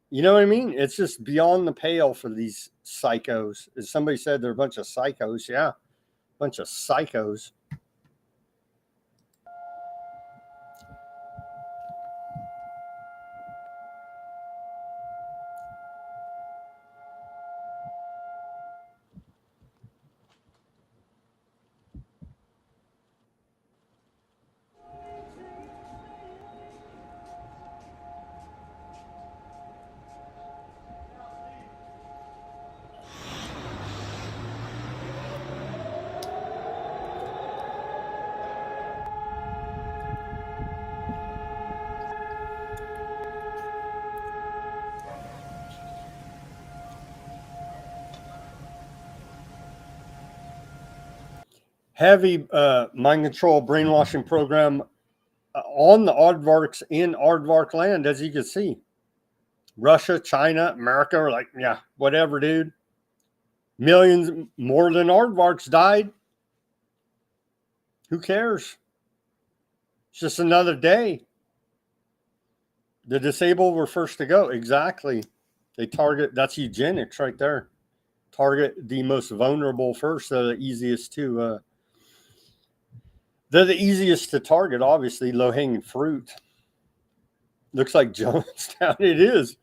You know what I mean? It's just beyond the pale for these psychos. As somebody said, they're a bunch of psychos. Yeah, a bunch of psychos. Heavy mind control brainwashing program on the Aardvarks in Aardvark land, as you can see. Russia, China, America are like, yeah, whatever, dude. Millions more than Aardvarks died. Who cares? It's just another day. The disabled were first to go. Exactly. They target, that's eugenics right there. Target the most vulnerable first. They're the easiest to target, obviously. Low-hanging fruit. Looks like Jonestown. It is.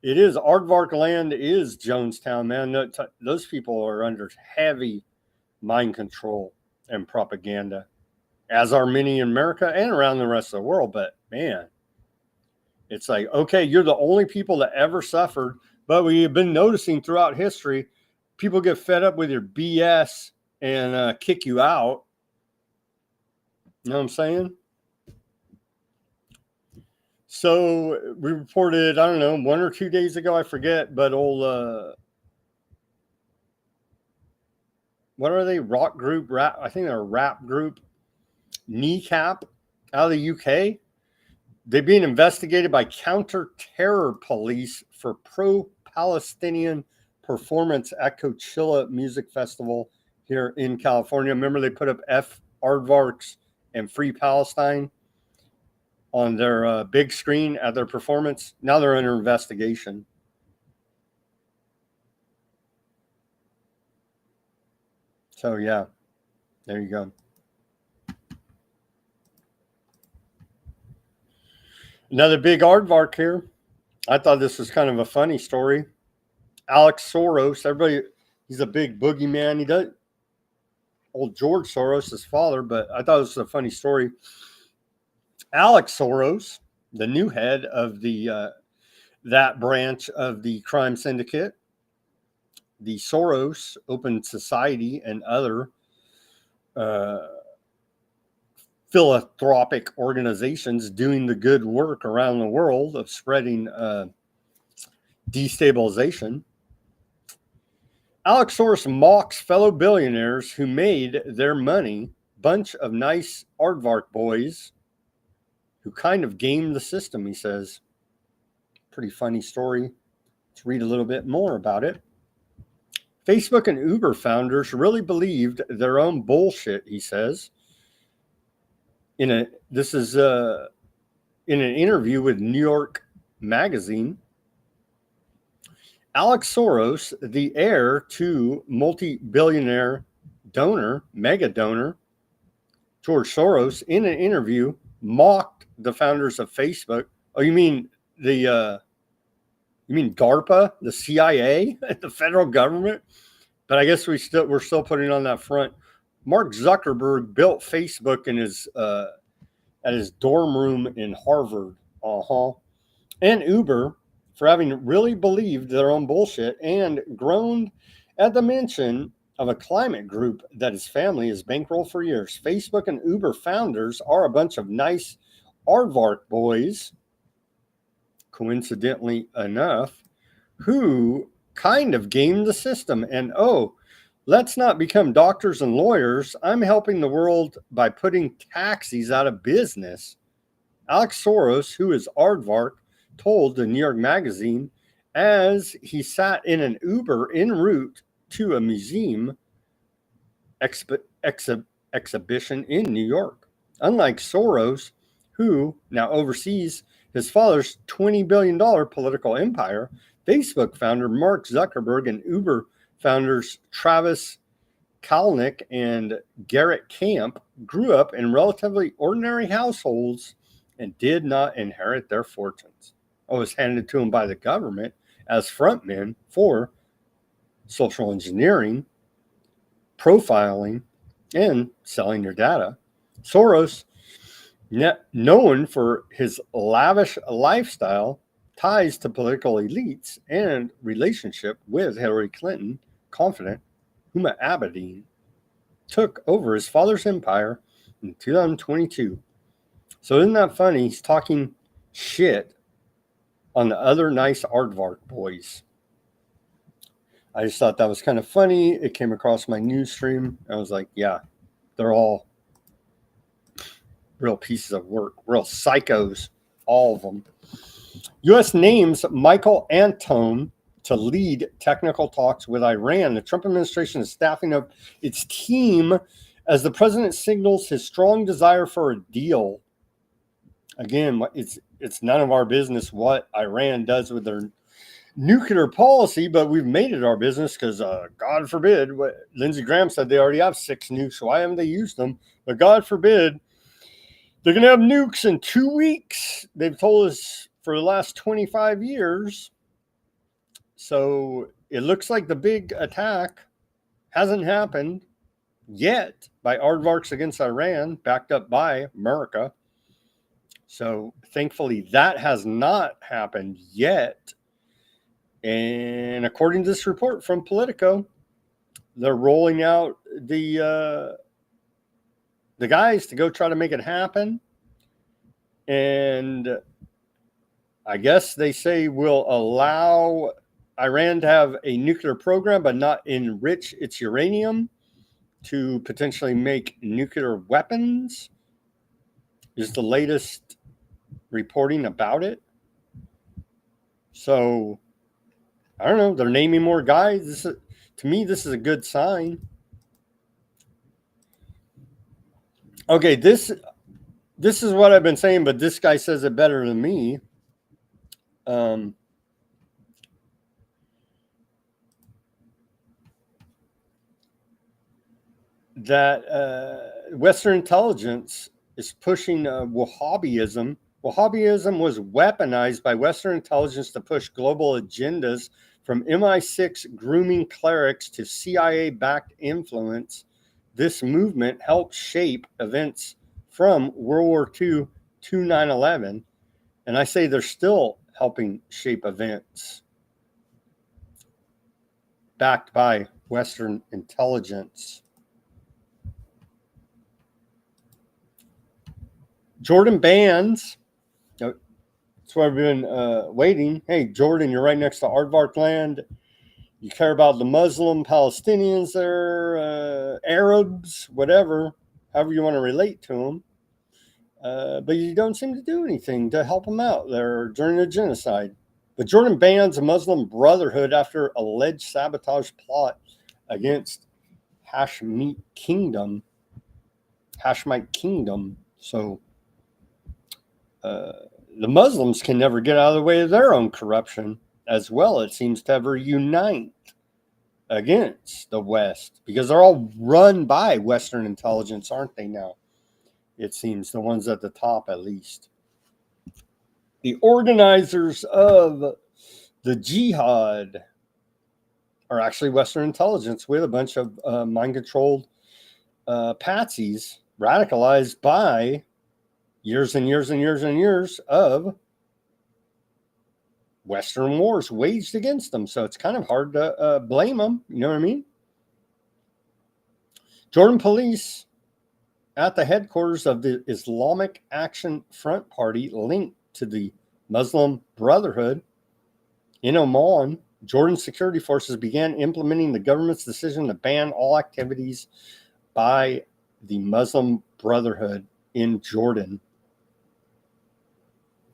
It is. Aardvark land is Jonestown, man. Those people are under heavy mind control and propaganda, as are many in America and around the rest of the world. But, man, it's like, okay, you're the only people that ever suffered. But we've been noticing throughout history, people get fed up with your BS and kick you out. You know what I'm saying? So we reported, I don't know, 1 or 2 days ago, I forget, but old, what are they? Rock group, rap? I think they're a rap group. Kneecap out of the UK. They're being investigated by counter-terror police for pro-Palestinian performance at Coachella Music Festival here in California. Remember they put up F Aardvarks and Free Palestine on their big screen at their performance. Now they're under investigation. So, yeah, there you go. Another big aardvark here. I thought this was kind of a funny story. Alex Soros, everybody, he's a big boogeyman. He does. Old George Soros, his father, but I thought this was a funny story. Alex Soros, the new head of the that branch of the crime syndicate, the Soros Open Society, and other philanthropic organizations doing the good work around the world of spreading destabilization. Alex Soros mocks fellow billionaires who made their money, bunch of nice Aardvark boys who kind of gamed the system, he says. Pretty funny story. Let's read a little bit more about it. Facebook and Uber founders really believed their own bullshit, he says. This is in an interview with New York Magazine. Alex Soros, the heir to multi-billionaire donor, mega donor, George Soros, in an interview, mocked the founders of Facebook. Oh, you mean DARPA, the CIA, the federal government? But I guess we're still putting on that front. Mark Zuckerberg built Facebook in his at his dorm room in Harvard, and Uber for having really believed their own bullshit and groaned at the mention of a climate group that his family has bankrolled for years. Facebook and Uber founders are a bunch of nice Aardvark boys, coincidentally enough, who kind of gamed the system. And let's not become doctors and lawyers. I'm helping the world by putting taxis out of business. Alex Soros, who is Aardvark, told the New York Magazine as he sat in an Uber en route to a museum exhibition in New York. Unlike Soros, who now oversees his father's $20 billion political empire, Facebook founder Mark Zuckerberg and Uber founders Travis Kalanick and Garrett Camp grew up in relatively ordinary households and did not inherit their fortunes. It was handed to them by the government as frontmen for social engineering, profiling, and selling your data. Soros, known for his lavish lifestyle, ties to political elites, and relationship with Hillary Clinton, confident Huma Abedin took over his father's empire in 2022. So isn't that funny? He's talking shit on the other nice Aardvark boys. I just thought that was kind of funny. It came across my news stream. I was like, yeah, they're all real pieces of work, real psychos, all of them. U.S. names Michael Antone to lead technical talks with Iran. The Trump administration is staffing up its team as the president signals his strong desire for a deal. Again, it's none of our business what Iran does with their nuclear policy, but we've made it our business because, God forbid, what Lindsey Graham said they already have 6 nukes, so why haven't they used them? But God forbid, they're going to have nukes in 2 weeks. They've told us for the last 25 years. So it looks like the big attack hasn't happened yet by Aardvarks against Iran, backed up by America. So thankfully that has not happened yet. And according to this report from Politico, they're rolling out the guys to go try to make it happen. And I guess they say will allow Iran to have a nuclear program, but not enrich its uranium to potentially make nuclear weapons. Is the latest reporting about it. So I don't know. They're naming more guys. To me, this is a good sign. Okay, this is what I've been saying, but this guy says it better than me. That Western intelligence is pushing Wahhabism. Wahhabism was weaponized by Western intelligence to push global agendas, from MI6 grooming clerics to CIA-backed influence. This movement helped shape events from World War II to 9/11. And I say they're still helping shape events backed by Western intelligence. Jordan bans. That's why I've been waiting. Hey, Jordan, you're right next to Aardvark land. You care about the Muslim Palestinians there, Arabs, whatever, however you want to relate to them. But you don't seem to do anything to help them out there during the genocide. But Jordan bans a Muslim Brotherhood after alleged sabotage plot against Hashemite Kingdom. So the Muslims can never get out of the way of their own corruption as well. It seems to ever unite against the West because they're all run by Western intelligence, aren't they now? It seems, the ones at the top at least. The organizers of the jihad are actually Western intelligence with a bunch of mind-controlled patsies radicalized by years and years and years and years of Western wars waged against them. So it's kind of hard to blame them. You know what I mean? Jordan police at the headquarters of the Islamic Action Front Party linked to the Muslim Brotherhood in Oman, Jordan security forces began implementing the government's decision to ban all activities by the Muslim Brotherhood in Jordan.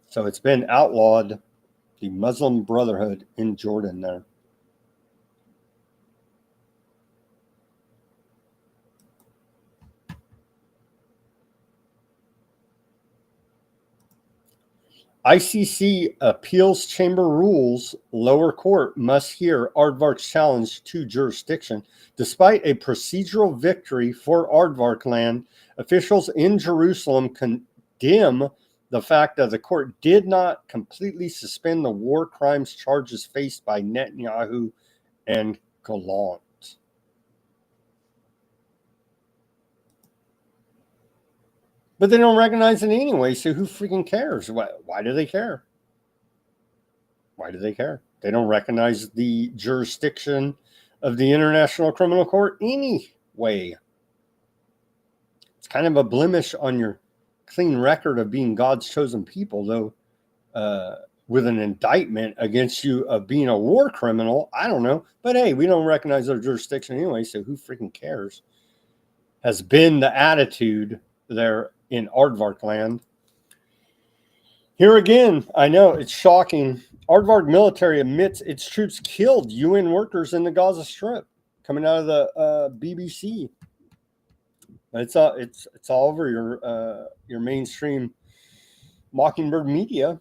So it's been outlawed, the Muslim Brotherhood in Jordan there. ICC Appeals Chamber rules lower court must hear Aardvark's challenge to jurisdiction. Despite a procedural victory for Aardvark land, officials in Jerusalem condemn the fact that the court did not completely suspend the war crimes charges faced by Netanyahu and Gallant. But they don't recognize it anyway, so who freaking cares? Why do they care? Why do they care? They don't recognize the jurisdiction of the International Criminal Court anyway. It's kind of a blemish on your clean record of being God's chosen people, though, with an indictment against you of being a war criminal. I don't know. But hey, we don't recognize their jurisdiction anyway, so who freaking cares? Has been the attitude there in Aardvark land. Here again, I know it's shocking. Aardvark military admits its troops killed UN workers in the Gaza Strip. Coming out of the BBC. It's all over your mainstream Mockingbird media.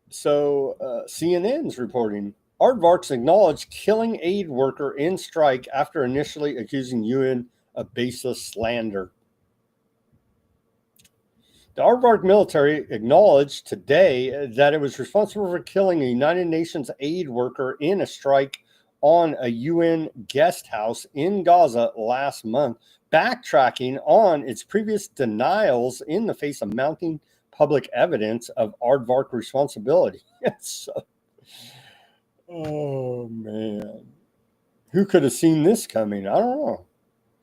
So CNN's reporting. Aardvark's acknowledged killing aid worker in strike after initially accusing UN of baseless slander. The Aardvark military acknowledged today that it was responsible for killing a United Nations aid worker in a strike on a UN guest house in Gaza last month, backtracking on its previous denials in the face of mounting public evidence of Aardvark responsibility. Oh, man. Who could have seen this coming? I don't know.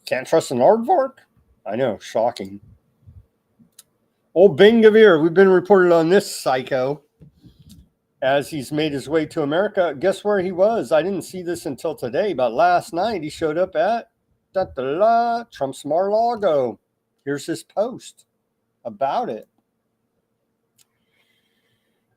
Can't trust an Aardvark? I know, shocking. Old Ben Gavir, we've been reported on this psycho as he's made his way to America. Guess where he was? I didn't see this until today, but last night he showed up at Trump's Mar-a-Lago. Here's his post about it.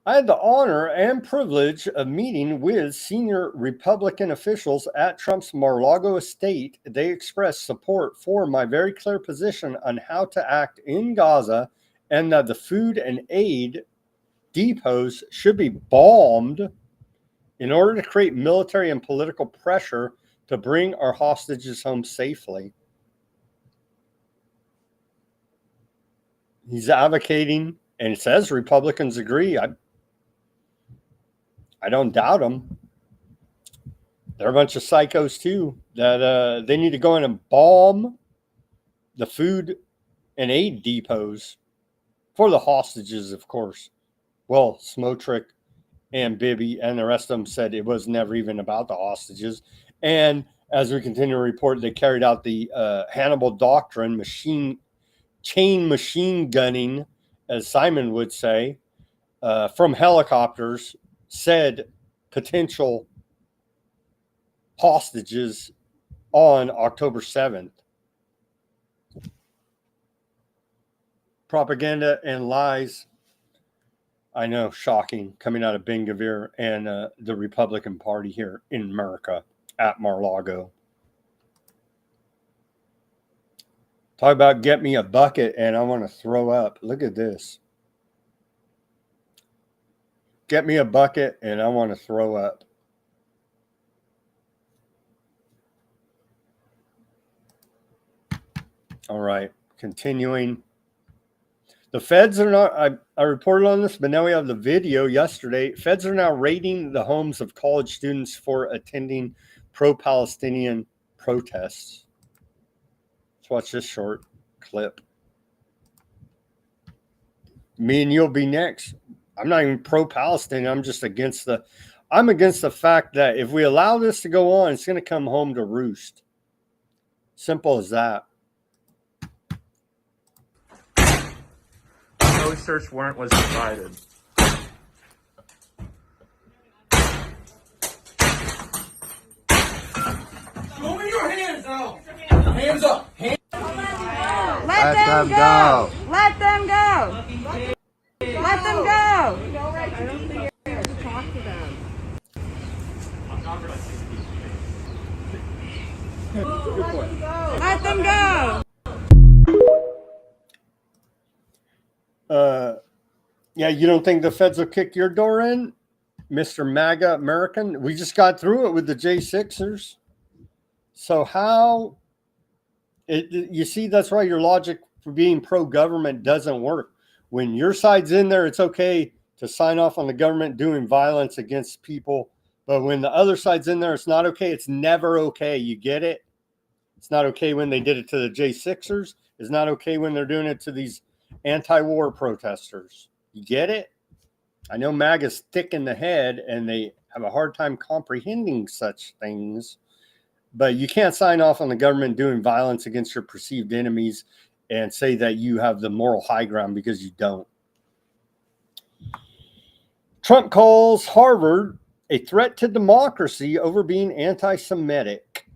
I had the honor and privilege of meeting with senior Republican officials at Trump's Mar-a-Lago estate. They expressed support for my very clear position on how to act in Gaza and that the food and aid depots should be bombed in order to create military and political pressure to bring our hostages home safely. He's advocating, and it says Republicans agree. I don't doubt them. They're a bunch of psychos too, that they need to go in and bomb the food and aid depots for the hostages, of course. Well, Smotrich and Bibi and the rest of them said it was never even about the hostages. And as we continue to report, they carried out the Hannibal Doctrine, chain machine gunning, as Simon would say, from helicopters, said potential hostages on October 7th. Propaganda and lies. I know, shocking, coming out of Ben Gavir and the Republican Party here in America at Mar-a-Lago. Talk about get me a bucket and I want to throw up. Look at this. Get me a bucket and I want to throw up. All right, continuing. The feds are not, I reported on this, but now we have the video yesterday. Feds are now raiding the homes of college students for attending pro-Palestinian protests. Let's watch this short clip. Me and you'll be next. I'm not even pro-Palestinian. I'm just against the fact that if we allow this to go on, it's going to come home to roost. Simple as that. No search warrant was provided. Show me your hands now. Hands up. Let them go. Let them go. Let them go. I don't think you're able to talk to them. Let them go. Yeah, you don't think the feds will kick your door in, Mr. MAGA American? We just got through it with the J6ers. So how? You see, that's why your logic for being pro-government doesn't work. When your side's in there, it's okay to sign off on the government doing violence against people. But when the other side's in there, it's not okay. It's never okay. You get it? It's not okay when they did it to the J6ers. It's not okay when they're doing it to these anti-war protesters. You get it? I know MAGA's thick in the head and they have a hard time comprehending such things, but you can't sign off on the government doing violence against your perceived enemies and say that you have the moral high ground, because you don't. Trump calls Harvard a threat to democracy over being anti-Semitic.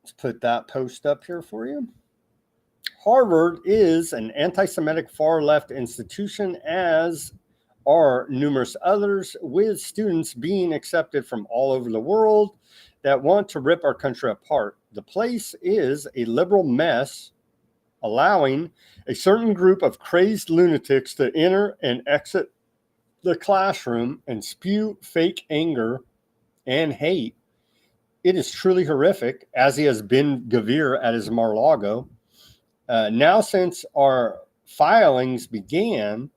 Let's put that post up here for you. Harvard is an anti-Semitic far-left institution, as are numerous others, with students being accepted from all over the world that want to rip our country apart. The place is a liberal mess, allowing a certain group of crazed lunatics to enter and exit the classroom and spew fake anger and hate. It is truly horrific, as he has been Gavir at his Mar-a-Lago. Now, since our filings began,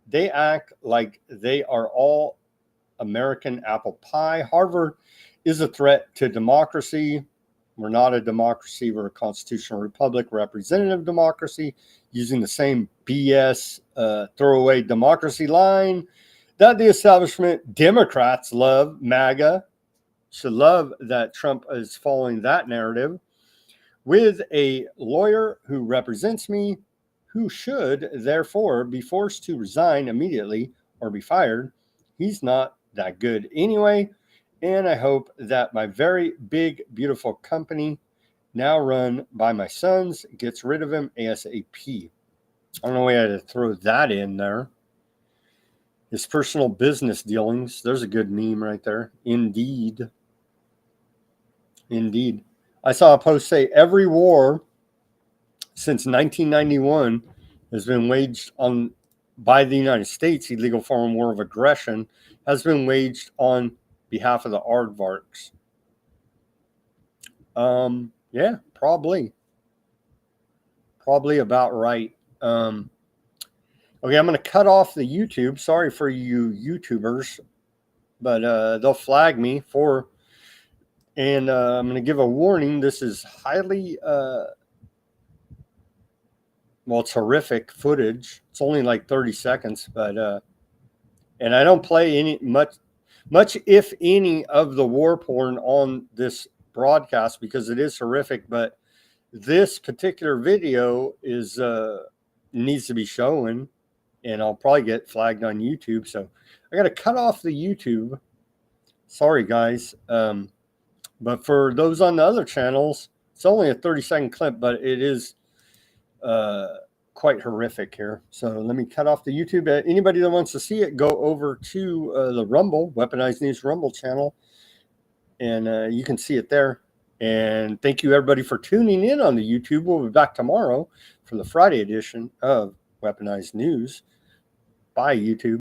they act like they are all American apple pie. Harvard is a threat to democracy. We're not a democracy. We're a constitutional republic, representative democracy, using the same BS throwaway democracy line that the establishment Democrats love. MAGA should love that Trump is following that narrative. With a lawyer who represents me, who should therefore be forced to resign immediately or be fired. He's not that good anyway, and I hope that my very big, beautiful company, now run by my sons, gets rid of him ASAP. I don't know why I had to throw that in there. His personal business dealings. There's a good meme right there. Indeed. Indeed. I saw a post say every war since 1991 has been waged on by the United States. Illegal foreign war of aggression has been waged on behalf of the Aardvarks. Yeah, probably about right. Okay, I'm going to cut off the YouTube. Sorry for you YouTubers, but they'll flag me for. And I'm going to give a warning. This is highly, it's horrific footage. It's only like 30 seconds, but, and I don't play any much, if any, of the war porn on this broadcast because it is horrific. But this particular video is, needs to be shown, and I'll probably get flagged on YouTube. So I got to cut off the YouTube. Sorry, guys. But for those on the other channels, it's only a 30-second clip, but it is quite horrific here. So let me cut off the YouTube. Anybody that wants to see it, go over to the Rumble, Weaponized News Rumble channel, and you can see it there. And thank you, everybody, for tuning in on the YouTube. We'll be back tomorrow for the Friday edition of Weaponized News. Bye, YouTube.